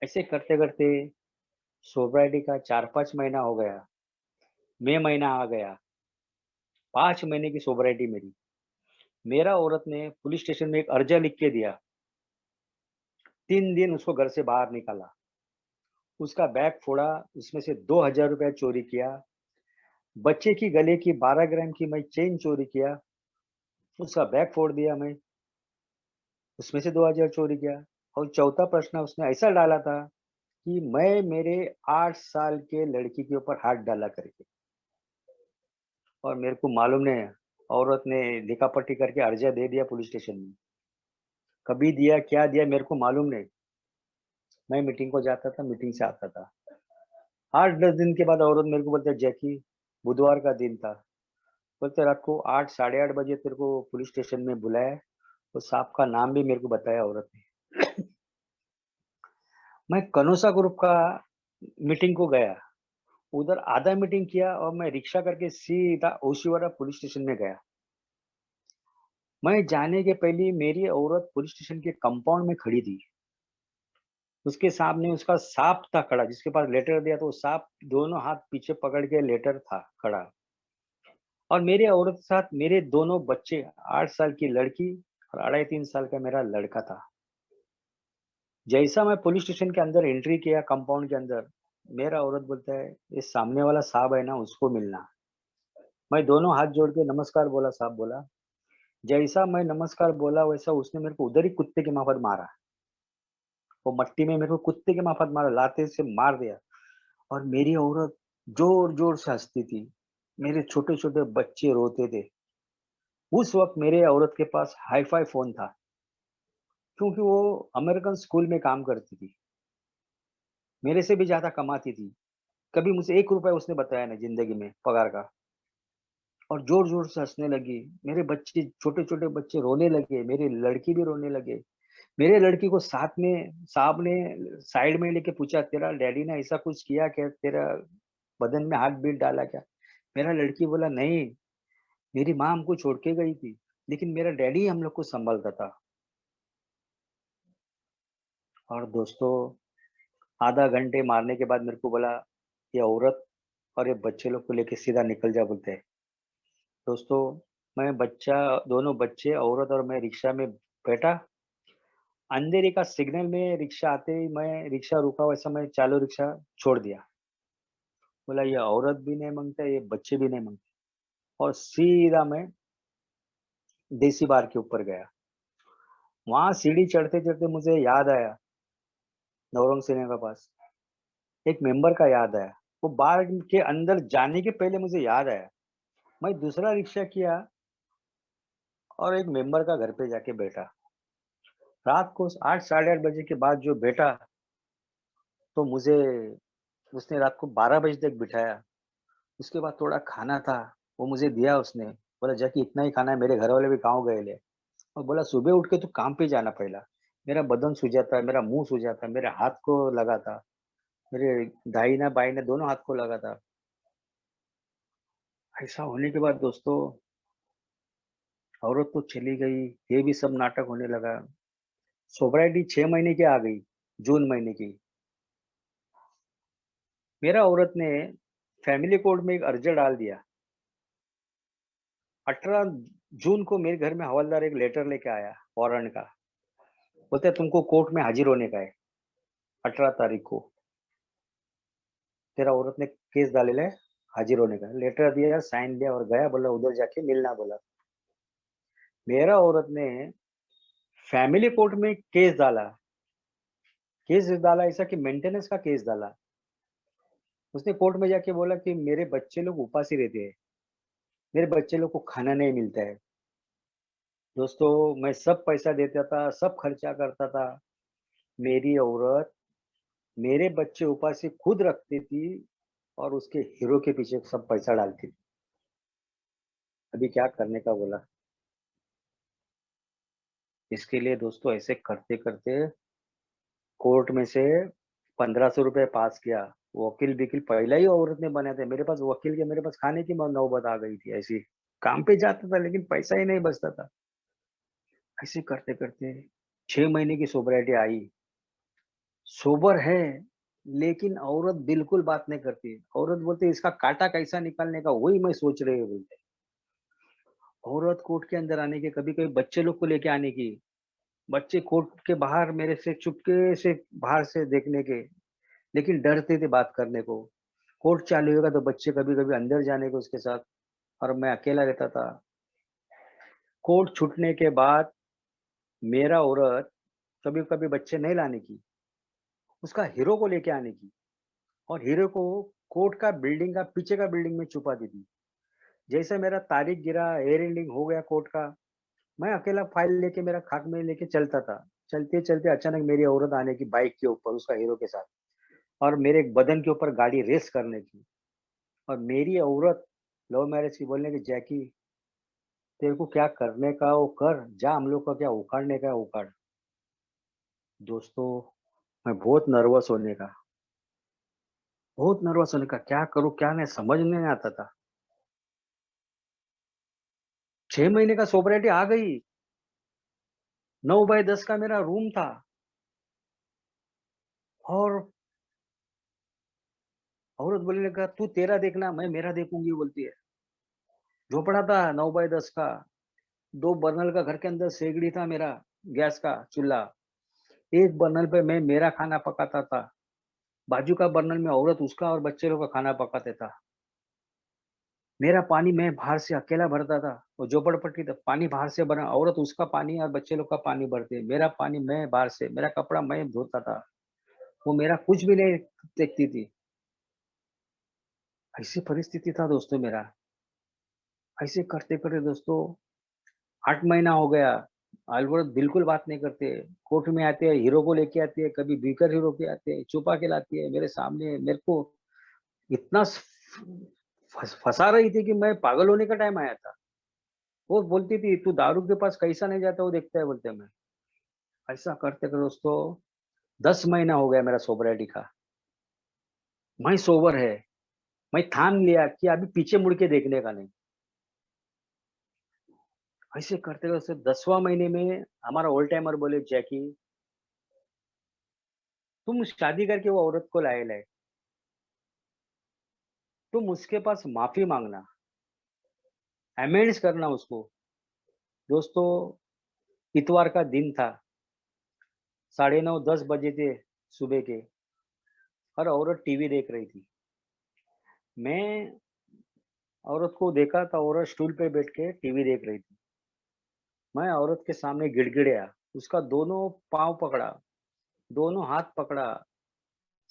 Speaker 1: ऐसे करते करते सोब्राइटी का 4-5 महीना हो गया। मई महीना आ गया। 5 महीने की सोब्राइटी मेरी। मेरा औरत ने पुलिस स्टेशन में एक अर्जा लिख के दिया। 3 दिन उसको घर से बाहर निकाला। उसका बैग फोड़ा, उसमें से 2000 रुपया चोरी किया। बच्चे की गले की 12 ग्राम की मैं चेन चोरी किया। उसका बैग फोड़ दिया मैं। उसमें से 2000 चोरी किया। और चौथा प्रश्न उसने ऐसा डाला था कि मैं मेरे 8 साल के लड़की के ऊपर हाथ डाला करके। और मेरे को मालूम नहीं है, औरत ने लिखा-पढ़ी करके अर्जा दे दिया पुलिस स्टेशन में। कभी दिया, क्या दिया मेरे को मालूम नहीं। मैं मीटिंग को जाता था, मीटिंग से आता था। 8-10 दिन के बाद औरत मेरे को बोलते हैं, जैकी, बुधवार का दिन था। बोलते रात को 8 साढ़े 8 बजे तेरे को पुलिस स्टेशन में बुलाया है। तो साहब का नाम भी मेरे को बताया औरत ने। मैं कनोसा ग्रुप का मीटिंग को गया। उधर आधा मीटिंग किया और मैं रिक्शा करके सीधा ओशीवाड़ा पुलिस स्टेशन में गया। मैं जाने के पहले ही मेरी औरत पुलिस स्टेशन के कंपाउंड में खड़ी थी। उसके सामने उसका साप था खड़ा, जिसके पास लेटर दिया, तो वो साप दोनों हाथ पीछे पकड़ के लेटर था खड़ा। और मेरे औरत के साथ मेरे दोनों बच्चे, 8 साल की लड़की और 2.5-3 साल का मेरा लड़का था। जैसा मैं पुलिस स्टेशन के अंदर एंट्री किया कंपाउंड के अंदर, मेरा औरत बोलता है, ये सामने वाला साहब है ना, उसको मिलना। मैं दोनों हाथ जोड़ के नमस्कार बोला, साहब बोला। जैसा मैं नमस्कार बोला वैसा उसने मेरे को उधर ही कुत्ते के माफत मारा। वो मट्टी में मेरे को कुत्ते के माफत मारा, लाते से मार दिया। और मेरी औरत जोर जोर से हंसती थी। मेरे छोटे छोटे बच्चे रोते थे। उस वक्त मेरे औरत के पास हाईफाई फोन था, क्योंकि वो अमेरिकन स्कूल में काम करती थी। मेरे से भी ज्यादा कमाती थी। कभी मुझे 1 रुपया उसने बताया नहीं जिंदगी में पगार का। और जोर जोर से हंसने लगी। मेरे बच्चे, छोटे छोटे बच्चे रोने लगे, मेरी लड़की भी रोने लगे। मेरे लड़की को साथ में साहब ने साइड में लेके पूछा, तेरा डैडी ने ऐसा कुछ किया क्या, तेरा बदन में हाथ बीट डाला क्या? मेरा लड़की बोला, नहीं, मेरी माँ हमको छोड़ के गई थी, लेकिन मेरा डैडी हम लोग को संभालता था। और दोस्तों, आधा घंटे मारने के बाद मेरे को बोला, ये औरत और ये बच्चे लोग को लेके सीधा निकल जा, बोलते हैं। दोस्तों, मैं बच्चा, दोनों बच्चे, औरत और मैं रिक्शा में बैठा। अंधेरे का सिग्नल में रिक्शा आते ही मैं रिक्शा रुका, वैसा मैं चालू रिक्शा छोड़ दिया। बोला, ये औरत भी नहीं मांगता, ये बच्चे भी नहीं मांगते। और सीधा मैं देसी बार के ऊपर गया। वहां सीढ़ी चढ़ते चढ़ते मुझे याद आया, नवरंग सिनेमा के पास एक मेंबर का याद आया। वो बार के अंदर जाने के पहले मुझे याद आया। मैं दूसरा रिक्शा किया और एक मेंबर का घर पे जाके बैठा। रात को 8 साढ़े 8 बजे के बाद जो बैठा, तो मुझे उसने रात को 12 बजे तक बिठाया। उसके बाद थोड़ा खाना था, वो मुझे दिया उसने। बोला, जाके इतना ही खाना है, मेरे घर वाले भी गाँव गए ले। और बोला, सुबह उठ के तू काम पे जाना पहला। मेरा बदन सूजा था, मेरा मुंह सूजा था, मेरे हाथ को लगा था, मेरे दाहिना बाइना दोनों हाथ को लगा था। ऐसा होने के बाद दोस्तों, औरत तो चली गई, ये भी सब नाटक होने लगा। सोब्राइटी 6 महीने की आ गई, जून महीने की। मेरा औरत ने फैमिली कोर्ट में एक अर्जी डाल दिया। 18 जून को मेरे घर में हवलदार एक लेटर लेके आया, वारंट का। बोलते तुमको कोर्ट में हाजिर होने का है 18 तारीख को। तेरा औरत ने केस डाले है, हाजिर होने का लेटर दिया, साइन लिया और गया। बोला उधर जाके मिलना बोला। मेरा औरत ने फैमिली कोर्ट में केस डाला। केस डाला ऐसा कि मेंटेनेंस का केस डाला। उसने कोर्ट में जाके बोला कि मेरे बच्चे लोग उपासी रहते हैं, मेरे बच्चे लोग को खाना नहीं मिलता है। दोस्तों, मैं सब पैसा देता था, सब खर्चा करता था। मेरी औरत मेरे बच्चे उपासी खुद रखती थी और उसके हीरो के पीछे सब पैसा डालती थी। अभी क्या करने का बोला? इसके लिए दोस्तों, ऐसे करते करते कोर्ट में से 1500 रुपये पास किया। वकील बिकिल पहले ही औरत ने बने थे मेरे पास, वकील के मेरे पास खाने की नौबत आ गई थी ऐसी। काम पे जाता था लेकिन पैसा ही नहीं बचता था। ऐसे करते करते 6 महीने की सोबरिटी आई, सोबर है, लेकिन औरत बिल्कुल बात नहीं करती। औरत बोलती इसका काँटा कैसा निकालने का वही मैं सोच रही हूँ बोलते। औरत कोर्ट के अंदर आने की, कभी-कभी बच्चे लोग को लेके आने की, बच्चे कोर्ट के बाहर मेरे से चुपके से बाहर से देखने के, लेकिन डरते थे बात करने को। कोर्ट चालू होगा तो बच्चे कभी-कभी अंदर जाने को उसके साथ, और मैं अकेला रहता था। कोर्ट छूटने के बाद मेरा औरत कभी-कभी बच्चे नहीं लाने की, उसका हीरो को लेके आने की, और हीरो को कोर्ट का बिल्डिंग का पीछे का बिल्डिंग में छुपा दी थी। जैसे मेरा तारीख गिरा, एयर एंडिंग हो गया कोर्ट का, मैं अकेला फाइल लेके मेरा खाट में लेके चलता था। चलते-चलते अचानक मेरी औरत आने की बाइक के ऊपर उसका हीरो के साथ, और मेरे बदन के ऊपर गाड़ी रेस करने की, और मेरी औरत लव मैरिज की बोलने की, जैकी तेरे को क्या करने का वो कर, जा हम लोग का क्या उखाड़ने का है उखाड़। दोस्तों, मैं बहुत नर्वस होने का, क्या करूँ क्या नहीं समझ में नहीं आता था। 6 महीने का सोबरिटी आ गई, 9 बाय 10 का मेरा रूम था, और औरत बोलने लगा तू तेरा देखना मैं मेरा देखूंगी बोलती है। झोपड़ा था 9 बाय 10 का, 2 बर्नल का घर के अंदर सेगड़ी था मेरा, गैस का चूल्हा। एक बर्नल पे मैं मेरा खाना पकाता था, बाजू का बर्नल में औरत उसका और बच्चे लोग का खाना पकाते था। मेरा पानी मैं बाहर से अकेला भरता था, वो झोपड़पट्टी था, पानी बाहर से भरा, औरत उसका पानी और बच्चे लोग का पानी भरते, मेरा पानी मैं बाहर से, मेरा कपड़ा मैं धोता था, वो मेरा कुछ भी नहीं देखती थी। ऐसी परिस्थिति था दोस्तों मेरा। ऐसे करते-करते दोस्तों 8 महीना हो गया, अलवर बिल्कुल बात नहीं करते। कोर्ट में आते हैं, हीरो को लेके आती है, कभी बीकर हीरो के आते हैं, छुपा के लाती है मेरे सामने, मेरे को इतना फँसा रही थी कि मैं पागल होने का टाइम आया था। वो बोलती थी, "तू दारू के पास कैसा नहीं जाता वो देखता है" बोलते मैं। ऐसा करते-करते दोस्तों 10 महीना हो गया मेरा सोबरिटी का। मैं सोबर है, मैं ठान लिया कि अभी पीछे मुड़ के देखने का नहीं। ऐसे करते-करते 10वाँ महीने में हमारा ओल्ड टाइमर बोले, "जैकी, तुम शादी करके वो औरत को लाए-लाए, तुम उसके पास माफ़ी माँगना, अमेंड्स करना उसको।" दोस्तों, इतवार का दिन था, साढ़े 9 10 बजे थे सुबह के, और औरत टीवी देख रही थी। मैं औरत को देखा तो औरत स्टूल पे बैठ के टीवी देख रही थी। मैं औरत के सामने गिड़गिड़ाया, उसका दोनों पाँव पकड़ा, दोनों हाथ पकड़ा,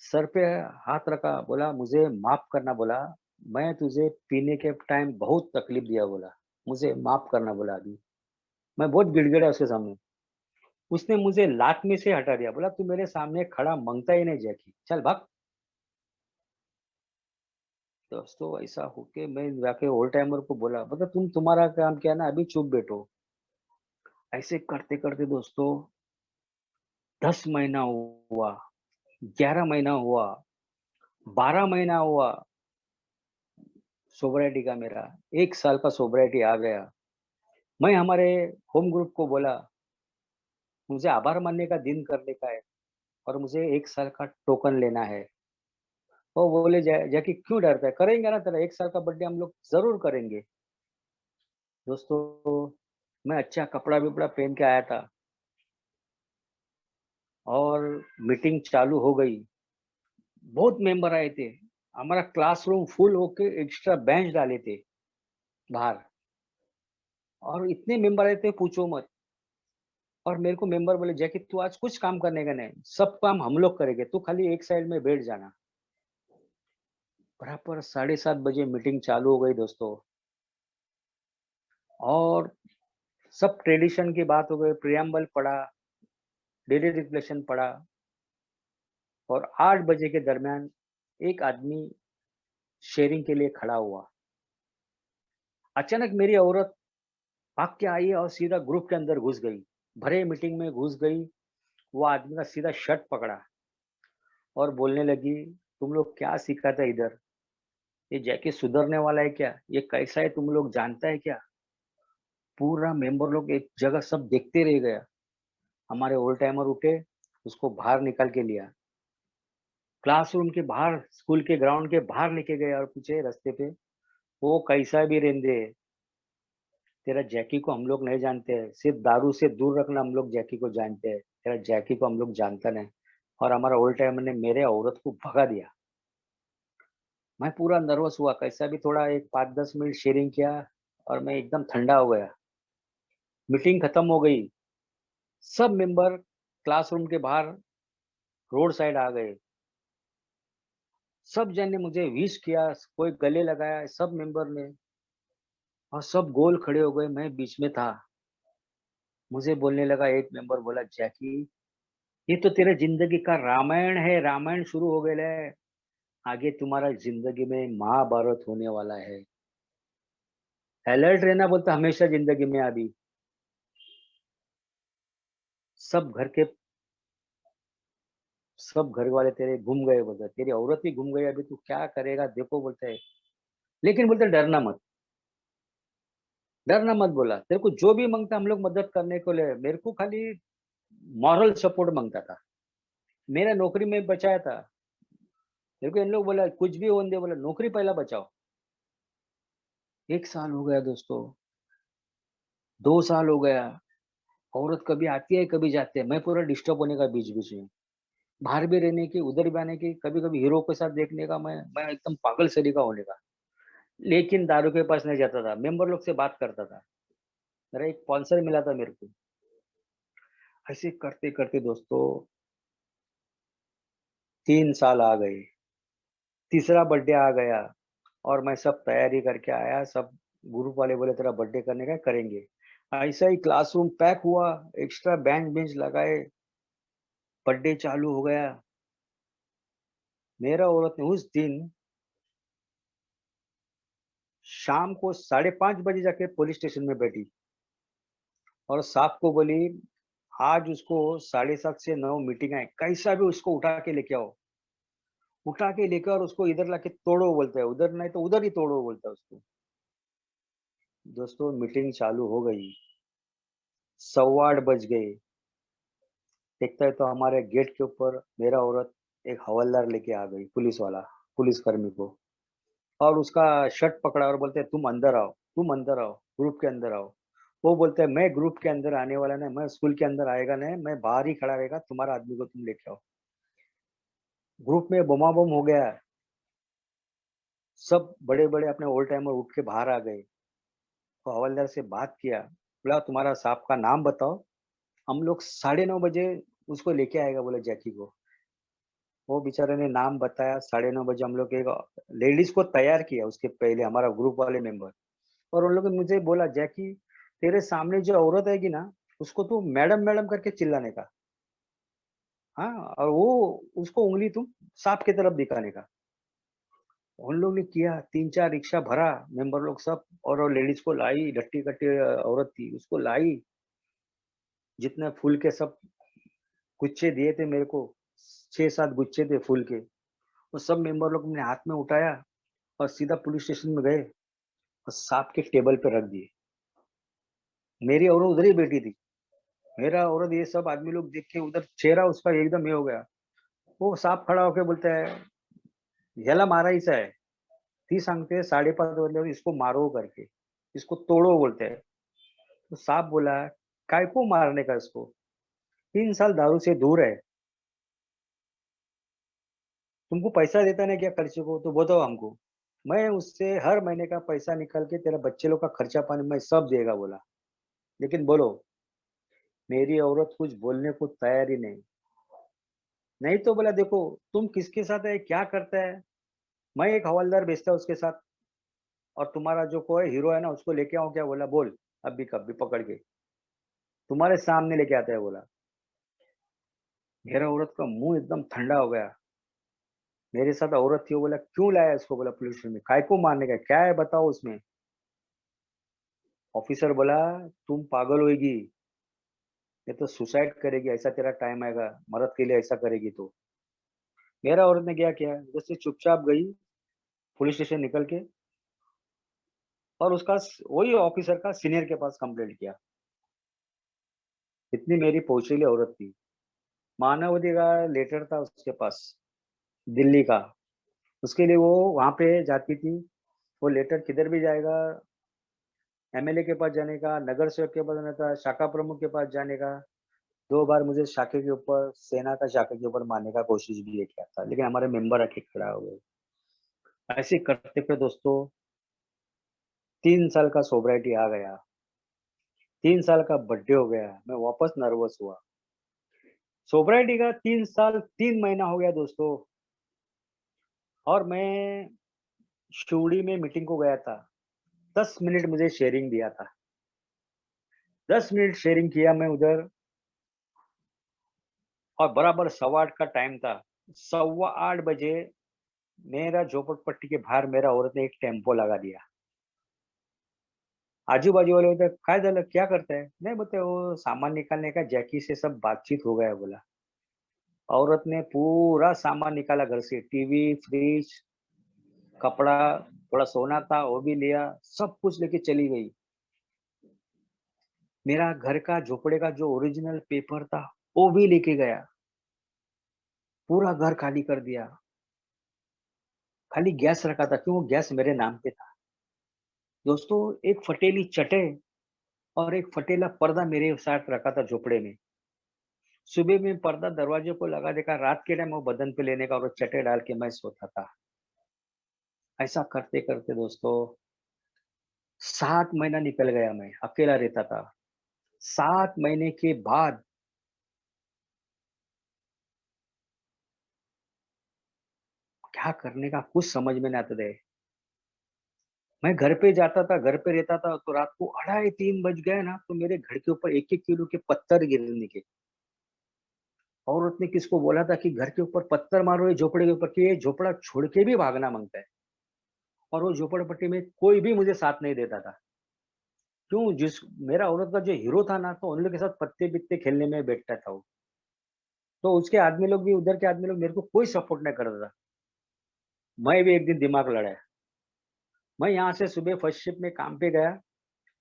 Speaker 1: सर पे हाथ रखा, बोला मुझे माफ़ करना बोला, मैं तुझे पीने के टाइम बहुत तकलीफ दिया बोला, मुझे माफ़ करना बोला अभी। मैं बहुत गिड़गिड़ाया उसके सामने। उसने मुझे लात में से हटा दिया, बोला तू मेरे सामने खड़ा माँगता ही नहीं जैकी, चल भाग। दोस्तों ऐसा होके मैं जाके ओल्ड टाइमर को बोला, बोला तुम्हारा काम क्या है ना, अभी चुप बैठो। ऐसे करते-करते दोस्तों 10 महीना हुआ, 11 महीना हुआ, 12 महीना हुआ सोब्रिटी का मेरा, 1 साल का सोब्रिटी आ गया। मैं हमारे होम ग्रुप को बोला, मुझे आभार मानने का दिन करने का है, और मुझे 1 साल का टोकन लेना है। वो बोले, जैकी क्यों डरता है? करेंगे ना तेरा 1 साल का बर्थडे हम लोग ज़रूर करेंगे। दोस्तों, मैं अच्छा कपड़ा-वपड़ा पहन के आया था, और मीटिंग चालू हो गई। बहुत मेंबर आए थे। हमारा क्लासरूम फुल होके एक्स्ट्रा बेंच डाले थे बाहर, और इतने मेंबर आए थे पूछो मत। और मेरे को मेंबर बोले, जैकी तू आज कुछ काम करने का नहीं, सब काम हम लोग करेंगे, तू खाली एक साइड में बैठ जाना। बराबर 7:30 बजे मीटिंग चालू हो गई दोस्तों, और सब ट्रेडिशन की बात हो गई, प्रियम्बल पढ़ा, डेली डिक्लेरेशन पढ़ा, और 8 बजे के दरमियान एक आदमी शेयरिंग के लिए खड़ा हुआ। अचानक मेरी औरत भाग के आई और सीधा ग्रुप के अंदर घुस गई, भरे मीटिंग में घुस गई। वो आदमी का सीधा शर्ट पकड़ा और बोलने लगी, तुम लोग क्या सीखा था इधर? ये जैकी सुधरने वाला है क्या? ये कैसा है तुम लोग जानता है क्या? पूरा मेंबर लोग एक जगह सब देखते रह गया। हमारे ओल्ड टाइमर उठे, उसको बाहर निकाल के लिया, क्लासरूम के बाहर, स्कूल के ग्राउंड के बाहर लेके गए और पूछे रास्ते पे, वो कैसा भी रहने, तेरा जैकी को हम लोग नहीं जानते हैं, सिर्फ दारू से दूर रखना हम लोग जैकी को जानते हैं, तेरा जैकी को हम लोग जानता नहीं। और हमारा ओल्ड टाइमर ने मेरे औरत को भगा दिया। मैं पूरा नर्वस हुआ, कैसा भी थोड़ा एक 5-10 मिनट शेयरिंग किया और मैं एकदम ठंडा हो गया। मीटिंग खत्म हो गई, सब मेंबर क्लासरूम के बाहर रोड साइड आ गए, सब जन ने मुझे विश किया, कोई गले लगाया, सब मेंबर ने, और सब गोल खड़े हो गए, मैं बीच में था। मुझे बोलने लगा, एक मेंबर बोला, जैकी ये तो तेरे जिंदगी का रामायण है, रामायण शुरू हो गया है, आगे तुम्हारा जिंदगी में महाभारत होने वाला है, अलर्ट रहना बोलता हमेशा जिंदगी में। अभी सब घर के सब घर वाले तेरे घूम गए, बोलते तेरी औरत भी घूम गई, अभी तू क्या करेगा देखो, बोलते है। लेकिन बोलते डरना मत, डरना मत, बोला तेरे को जो भी मांगता हम लोग मदद करने को ले, मेरे को खाली मॉरल सपोर्ट मांगता था, मेरा नौकरी में बचाया था। मेरे को इन लोग बोला कुछ भी होने दे, बोला नौकरी पहला बचाओ। 1 साल हो गया दोस्तों, 2 साल हो गया, औरत कभी आती है कभी जाती है, मैं पूरा डिस्टर्ब होने का बीच बीच में, बाहर भी रहने की उधर भी आने की, कभी कभी हीरो के साथ देखने का, मैं एकदम पागल सरी का होने का। लेकिन दारू के पास नहीं जाता था, मेंबर लोग से बात करता था, मेरा एक स्पॉन्सर मिला था मेरे को। ऐसे करते करते दोस्तों 3 साल आ गए, तीसरा बर्थडे आ गया, और मैं सब तैयारी करके आया, सब ग्रुप वाले बोले तेरा बर्थडे करने का है, करेंगे। ऐसा ही क्लासरूम पैक हुआ, एक्स्ट्रा बैंक बेंच लगाए, बर्थडे चालू हो गया। मेरा औरत ने उस दिन शाम को 5:30 बजे जाके पुलिस स्टेशन में बैठी और साहब को बोली, आज उसको 7:30 से 9 मीटिंग है, कैसा भी उसको उठा के लेके आओ, उठा के लेकर और उसको इधर लाके तोड़ो, बोलता है, उधर नहीं तो उधर ही तोड़ो, बोलता है उसको। दोस्तों मीटिंग चालू हो गई, 8:15 बज गए, देखता है तो हमारे गेट के ऊपर मेरा औरत एक हवलदार लेके आ गई, पुलिस वाला, पुलिस कर्मी को, और उसका शर्ट पकड़ा और बोलते हैं तुम अंदर आओ, तुम अंदर आओ, ग्रुप के अंदर आओ। वो बोलते हैं मैं ग्रुप के अंदर आने वाला नहीं, मैं स्कूल के अंदर आएगा नहीं, मैं बाहर ही खड़ा रहेगा, तुम्हारा आदमी को तुम लेके आओ। ग्रुप में बोमा बोम हो गया, सब बड़े बड़े अपने ओल्ड टाइमर उठ के बाहर आ गए। तो हवलदार से बात किया, बोला तुम्हारा साहब का नाम बताओ, हम लोग 9:30 बजे उसको लेके आएगा, बोले जैकी को। वो बेचारे ने नाम बताया, 9:30 बजे हम लोग एक लेडीज को तैयार किया, उसके पहले हमारा ग्रुप वाले मेंबर, और उन लोगों ने मुझे बोला, जैकी तेरे सामने जो औरत आएगी ना, उसको तू मैडम मैडम करके चिल्लाने का, हाँ, और वो उसको उंगली तुम सांप की तरफ दिखाने का। उन लोग ने किया, 3-4 रिक्शा भरा, मेंबर लोग सब, और वो लेडीज को लाई, डट्टी कट्टी औरत थी, उसको लाई, जितने फूल के सब गुच्छे दिए थे मेरे को, 6-7 गुच्छे थे फूल के, वो सब मेंबर लोग ने हाथ में उठाया और सीधा पुलिस स्टेशन में गए और सांप के टेबल पे रख दिए। मेरी औरत उधर ही बैठी थी, मेरा औरत ये सब आदमी लोग देख के उधर चेहरा उसका एकदम ये हो गया। वो सांप खड़ा होके बोलता है, ह्याला मारायचा है, ती सांगते 5:30 वाजल्यावर इसको मारो करके, इसको तोड़ो, बोलते हैं। तो सांप बोला, काय को मारने का इसको, 3 साल दारू से दूर है, तुमको पैसा देता नहीं क्या खर्चे को, तो बताओ हमको, मैं उससे हर महीने का पैसा निकाल के तेरा बच्चे लोग का खर्चा पानी मैं सब देगा, बोला। लेकिन बोलो, मेरी औरत कुछ बोलने को तैयार ही नहीं। नहीं तो बोला, देखो तुम किसके साथ है, क्या करता है, मैं एक हवलदार भेजता उसके साथ, और तुम्हारा जो कोई हीरो है ना उसको लेके आओ क्या, बोला बोल, अभी कभी पकड़ के तुम्हारे सामने लेके आता है, बोला। मेरा औरत का मुंह एकदम ठंडा हो गया, मेरे साथ औरत थी, वो बोला क्यों लाया इसको, बोला पुलिस स्टेशन में, काय को मारने का, क्या है बताओ उसमें। ऑफिसर बोला, तुम पागल होगी, ये तो सुसाइड करेगी, ऐसा तेरा टाइम आएगा, मरद के लिए ऐसा करेगी तो। मेरा औरत ने क्या किया, जैसे चुपचाप गई पुलिस स्टेशन निकल के, और उसका वही ऑफिसर का सीनियर के पास कंप्लेंट किया। इतनी मेरी पहुंचेली औरत थी। मानवाधिकार लेटर था उसके पास, दिल्ली का। उसके लिए वो वहां पे जाती थी। वो लेटर किधर भी जाएगा, एमएलए के पास जाने का, नगर सेवक के पास जाने का, शाखा प्रमुख के पास जाने का। 2 बार मुझे शाखे के ऊपर, सेना का शाखे के ऊपर मारने का कोशिश भी किया था, लेकिन हमारे मेंबर आके खड़ा हो गए। ऐसे करते करते दोस्तों 3 साल का सोब्राइटी आ गया। 3 साल का बर्थडे हो गया, मैं वापस नर्वस हुआ। सोब्राइटी का 3 साल 3 महीना हो गया दोस्तों। और मैं शिवड़ी में मीटिंग को गया था। 10 मिनट मुझे शेयरिंग दिया था। 10 मिनट शेयरिंग किया मैं उधर। और बराबर 8:15 का टाइम था। 8:15 बजे मेरा झोपड़पट्टी के बाहर मेरा औरत ने एक टेम्पो लगा दिया। आजू बाजू वाले बोलते काय झालं, क्या करता है? नहीं बोलते, वो सामान निकालने का, जैकी से सब बातचीत हो गया बोला। औरत ने पूरा सामान निकाला घर से, टीवी, फ्रिज, कपड़ा, थोड़ा सोना था वो भी लिया, सब कुछ लेके चली गई। मेरा घर का झोपड़े का जो ओरिजिनल पेपर था वो भी लेके गया। पूरा घर खाली कर दिया। खाली गैस रखा था, क्यों? वो गैस मेरे नाम पे था। दोस्तों, एक फटेली चटे और एक फटेला पर्दा मेरे साथ रखा था झोपड़े में। सुबह में पर्दा दरवाजे को लगा देखा, रात के टाइम वो बदन पे लेने का और चटे डाल के मैं सोता था। ऐसा करते करते दोस्तों 7 महीना निकल गया, मैं अकेला रहता था। 7 महीने के बाद क्या करने का कुछ समझ में नहीं आता था। मैं घर पे जाता था, घर पे रहता था, तो रात को 2:30-3 बज गए ना, तो मेरे घर के ऊपर 1-1 किलो के पत्थर गिरने के। और उसने किसको बोला था कि घर के ऊपर पत्थर मारो ये झोपड़े के ऊपर, कि ये झोपड़ा छोड़ के भी भागना मांगता है। और वो झोपड़पट्टी में कोई भी मुझे साथ नहीं देता था। क्यों? जिस मेरा औरत का जो हीरो था ना, तो उन लोग के साथ पत्ते बित्ते खेलने में बैठता था वो। तो उसके आदमी लोग भी, उधर के आदमी लोग मेरे को कोई सपोर्ट नहीं करता था। मैं भी एक दिन दिमाग लड़ाया। मैं यहाँ से सुबह फर्स्ट शिफ्ट में काम पे गया।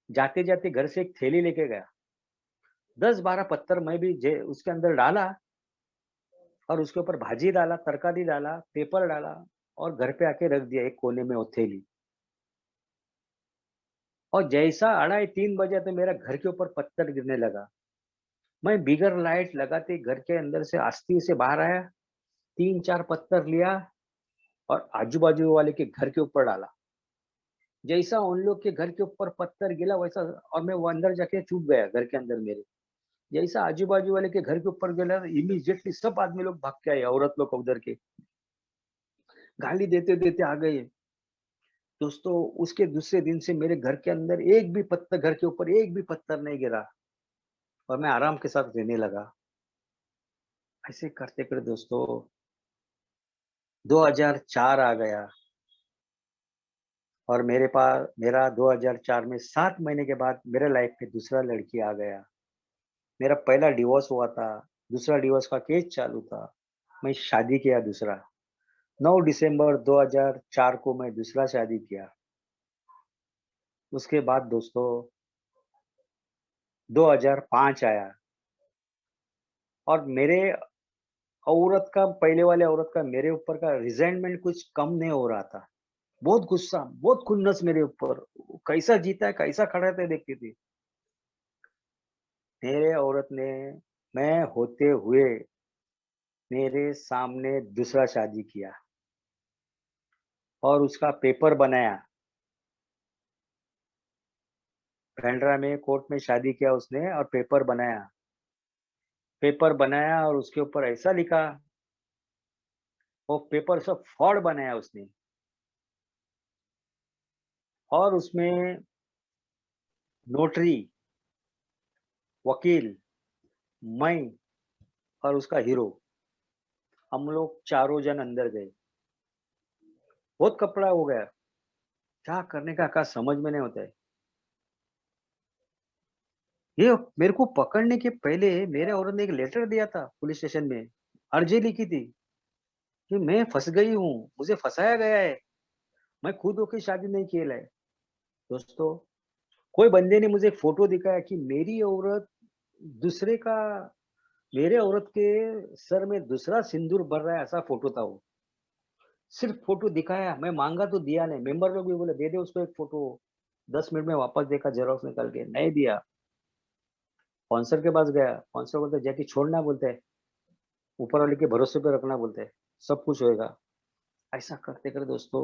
Speaker 1: जाते जाते घर से एक थैली लेके गया। 10-12 पत्थर मैं भी उसके अंदर डाला। और उसके ऊपर भाजी डाला, तरकारी डाला, पेपर डाला। और घर पे आके रख दिया एक कोने में वो थैली। और जैसा 2:30-3 बजे तो मेरा घर के ऊपर पत्थर गिरने लगा। मैं बिगर लाइट लगाते घर के अंदर से आस्ती से बाहर आया। 3-4 पत्थर लिया और आजू बाजू वाले के घर के ऊपर डाला। जैसा उन लोग के घर के ऊपर पत्थर गिरा वैसा, और मैं वो अंदर जाके छुप गया घर के अंदर मेरे। जैसा आजू बाजू वाले के घर के ऊपर गिरा, इमीडिएटली सब आदमी लोग भाग के आए, औरत लोग उधर के गाली देते देते आ गए। दोस्तों, उसके दूसरे दिन से मेरे घर के अंदर एक भी पत्थर, घर के ऊपर एक भी पत्थर नहीं गिरा। और मैं आराम के साथ रहने लगा। ऐसे करते करते दोस्तों 2004 आ गया। और मेरा 2004 में 7 महीने के बाद मेरे लाइफ में दूसरा लड़की आ गया। मेरा पहला डिवोर्स हुआ था। दूसरा डिवोर्स का केस चालू था। मैं शादी किया दूसरा। 9 दिसंबर 2004 को मैं दूसरा शादी किया। उसके बाद दोस्तों 2005 आया। और मेरे औरत का, पहले वाले औरत का मेरे ऊपर का रिजेंटमेंट कुछ कम नहीं हो रहा था। बहुत गुस्सा, बहुत खुन्नस मेरे ऊपर। कैसा जीता है, कैसा खड़ा है देखती थी। मेरे औरत ने, मैं होते हुए, मेरे सामने दूसरा शादी किया। और उसका पेपर बनाया। बांद्रा में कोर्ट में शादी किया उसने और पेपर बनाया। पेपर बनाया और उसके ऊपर ऐसा लिखा। वो पेपर सब फ्रॉड बनाया उसने। और उसमें नोटरी, वकील, मैं और उसका हीरो, हम लोग चारों जन अंदर गए। बहुत कपड़ा हो गया। क्या करने का समझ में नहीं होता है। ये मेरे को पकड़ने के पहले मेरे औरत ने एक लेटर दिया था पुलिस स्टेशन में। अर्जी लिखी थी कि मैं फंस गई हूँ, मुझे फंसाया गया है, मैं खुद होकर शादी नहीं किया है। दोस्तों, कोई बंदे ने मुझे एक फोटो दिखाया कि मेरी औरत दूसरे का, मेरे औरत के सर में दूसरा सिंदूर भर रहा है, ऐसा फोटो था वो। सिर्फ फोटो दिखाया, मैं मांगा तो दिया नहीं। मेंबर लोग भी बोले दे दे उसको एक फोटो। 10 मिनट में वापस देखा, जेरोक्स निकाल के नहीं दिया। स्पॉन्सर के पास गया, स्पॉन्सर बोलते जैकी छोड़ना, बोलते हैं ऊपर वाले के भरोसे पे रखना, बोलते हैं सब कुछ होएगा। ऐसा करते करते दोस्तों,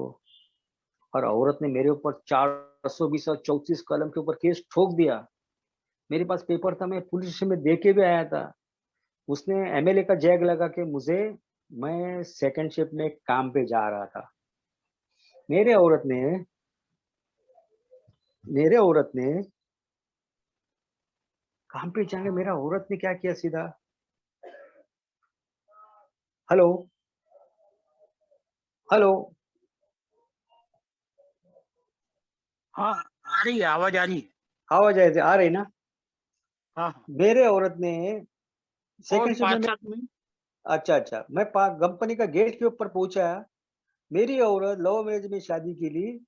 Speaker 1: और औरत ने मेरे ऊपर 420 और 34 कलम के ऊपर केस ठोक दिया। मेरे पास पेपर था, मैं पुलिस स्टेशन में दे के भी आया था। उसने एमएलए का जैग लगा के मुझे, मैं सेकंड शिफ्ट में काम पे जा रहा था। मेरे औरत ने मेरे औरत ने काम पे जाके, मेरा औरत ने क्या किया सीधा, हेलो, हेलो,
Speaker 2: हाँ, आ रही है, आवाज आ रही है।
Speaker 1: आवाज आ रही ना?
Speaker 2: हाँ हाँ।
Speaker 1: मेरे औरत ने
Speaker 2: और
Speaker 1: सेकंड शिफ्ट में
Speaker 2: 5-7 मिनट।
Speaker 1: अच्छा अच्छा, मैं कंपनी का गेट के ऊपर पहुंचा। मेरी औरत लव मैरिज में शादी के लिए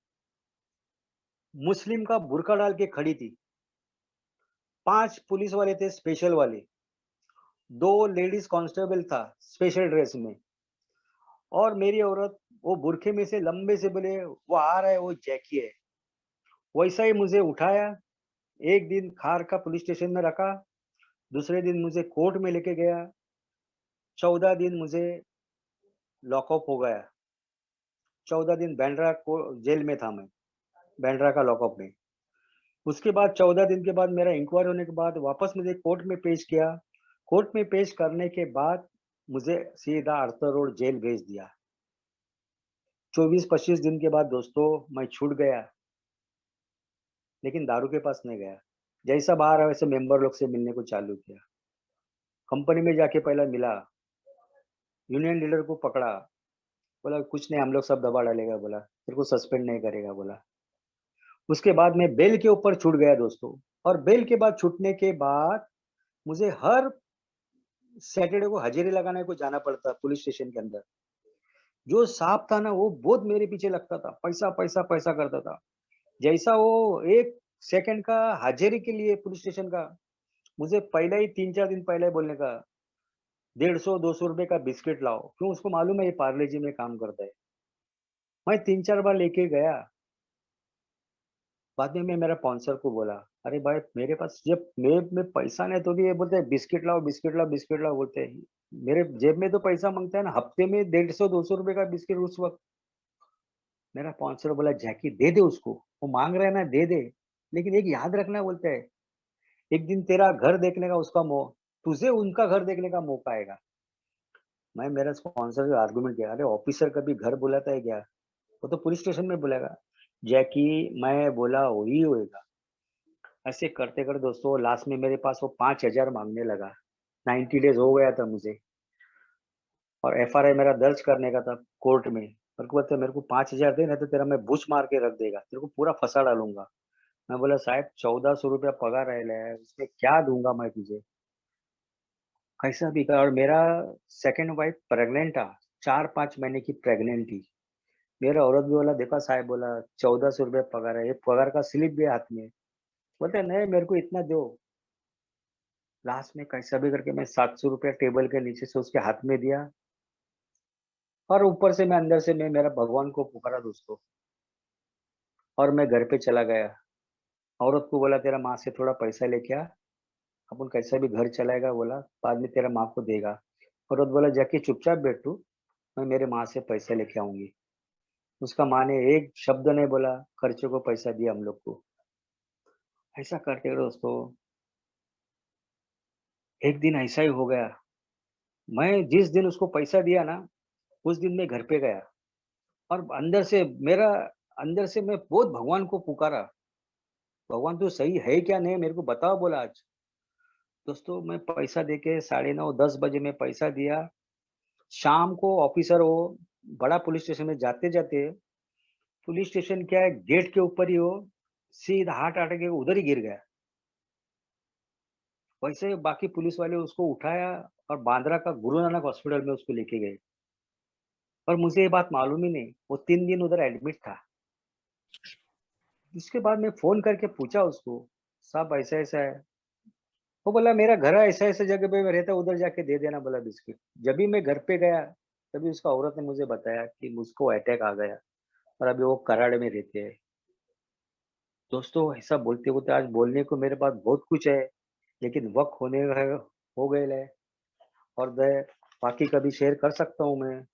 Speaker 1: मुस्लिम का बुर्का डाल के खड़ी थी। 5 पुलिस वाले थे स्पेशल वाले, 2 लेडीज कांस्टेबल था स्पेशल ड्रेस में। और मेरी औरत वो बुरखे में से लंबे से बोले वो आ रहा है, वो जैकी है। वैसा ही मुझे उठाया, एक दिन खार का पुलिस स्टेशन में रखा, दूसरे दिन मुझे कोर्ट में लेके गया। 14 दिन मुझे लॉकअप हो गया। 14 दिन बैंड्रा को जेल में था मैं, बैंड्रा का लॉकअप में। उसके बाद 14 दिन के बाद मेरा इंक्वायरी होने के बाद वापस मुझे कोर्ट में पेश किया। कोर्ट में पेश करने के बाद मुझे सीधा अर्थर रोड जेल भेज दिया। 24-25 दिन के बाद दोस्तों मैं छूट गया, लेकिन दारू के पास नहीं गया। जैसा बाहर आया वैसे मेंबर लोग से मिलने को चालू किया। कंपनी में जाके पहला मिला, यूनियन लीडर को पकड़ा, बोला कुछ नहीं, हम लोग सब दबा डालेगा, बोला तेरे को सस्पेंड नहीं करेगा, बोला। उसके बाद मैं बेल के ऊपर छूट गया दोस्तों। और बेल के बाद छूटने के बाद मुझे हर सैटरडे को हाजिरी लगाने को जाना पड़ता पुलिस स्टेशन के अंदर। जो साहब था ना, वो बहुत मेरे पीछे लगता था, पैसा पैसा पैसा करता था। जैसा वो एक सेकंड का हाजिरी के लिए पुलिस स्टेशन का, मुझे पहले ही 3-4 दिन पहले ही बोलने का, 150-200 रुपए का बिस्किट लाओ, क्यों उसको मालूम है ये पार्ले जी में काम करता है। मैं 3-4 बार लेके गया। बाद में मैं मेरा स्पॉन्सर को बोला, अरे भाई मेरे पास जब में पैसा नहीं, तो भी ये बोलते हैं बिस्किट लाओ बिस्किट लाओ बिस्किट लाओ, बोलते हैं। मेरे जेब में तो पैसा मांगता है ना, हफ्ते में 150-200 रुपए का बिस्किट उस वक्त। मेरा स्पॉन्सर बोला जैकी दे दे उसको, वो मांग रहा है ना, दे दे। लेकिन एक याद रखना, बोलते हैं एक दिन तेरा घर देखने का उसका तुझे उनका घर देखने का मौका आएगा। मैं मेरा स्पॉन्सर से आर्गुमेंट किया, अरे ऑफिसर कभी घर बुलाता है क्या? वो तो पुलिस स्टेशन में बुलाएगा। जैकी, मैं बोला वही होएगा। ऐसे करते करते दोस्तों लास्ट में मेरे पास वो 5,000 मांगने लगा। 90 डेज हो गया था मुझे, और एफआरआई मेरा दर्ज करने का था कोर्ट में। मेरे को बोलते मेरे को 5,000 दे, नहीं तो तेरा मैं बुच मार के रख देगा, तेरे को पूरा फंसा डालूंगा। मैं बोला साहब 1,400 रुपया पगार है, उसमें क्या दूंगा मैं तुझे? कैसा भी कर। और मेरा सेकंड वाइफ प्रेग्नेंट था, 4-5 महीने की प्रेग्नेंट थी। मेरा औरत भी बोला, देखा साहब, बोला 1,400 रुपया पगार है, ये पगार का स्लिप भी हाथ में। बोलते नहीं मेरे को इतना दो। लास्ट में कैसा भी करके मैं 700 रुपया टेबल के नीचे से उसके हाथ में दिया। और ऊपर से मैं अंदर से मैं मेरा भगवान को पुकारा दोस्तों। और मैं घर पे चला गया। औरत को बोला तेरा माँ से थोड़ा पैसा लेके आ, अपन कैसा भी घर चलाएगा, बोला बाद में तेरा माँ को देगा। औरत बोला जाके चुपचाप बैठ तू, मैं मेरे माँ से पैसे लेके आऊंगी। उसका माँ ने एक शब्द नहीं बोला, खर्चे को पैसा दिया हम लोग को। ऐसा करते हुए दोस्तों एक दिन ऐसा ही हो गया। मैं जिस दिन उसको पैसा दिया ना, उस दिन मैं घर पे गया। और अंदर से मैं बहुत भगवान को पुकारा, भगवान तू सही है क्या नहीं, मेरे को बताओ, बोला आज। दोस्तों मैं पैसा देके 9:30-10 बजे में पैसा दिया। शाम को ऑफिसर वो बड़ा पुलिस स्टेशन में जाते जाते, पुलिस स्टेशन क्या है गेट के ऊपर ही, वो सीधा हाथ आटे के उधर ही गिर गया। वैसे बाकी पुलिस वाले उसको उठाया और बांद्रा का गुरु नानक हॉस्पिटल में उसको लेके गए। और मुझे ये बात मालूम ही नहीं, वो 3 दिन उधर एडमिट था। उसके बाद मैं फोन करके पूछा उसको, साहब ऐसा ऐसा है। वो बोला मेरा घर ऐसा ऐसा जगह पे रहता, उधर जाके दे देना बोला बिस्किट। जब भी मैं घर पे गया, तभी उसका औरत ने मुझे बताया कि मुझको अटैक आ गया और अभी वो कराड़ में रहते हैं। दोस्तों ऐसा बोलते बोलते आज बोलने को मेरे पास बहुत कुछ है, लेकिन वक्त हो गए है। और मैं बाकी कभी शेयर कर सकता हूँ मैं।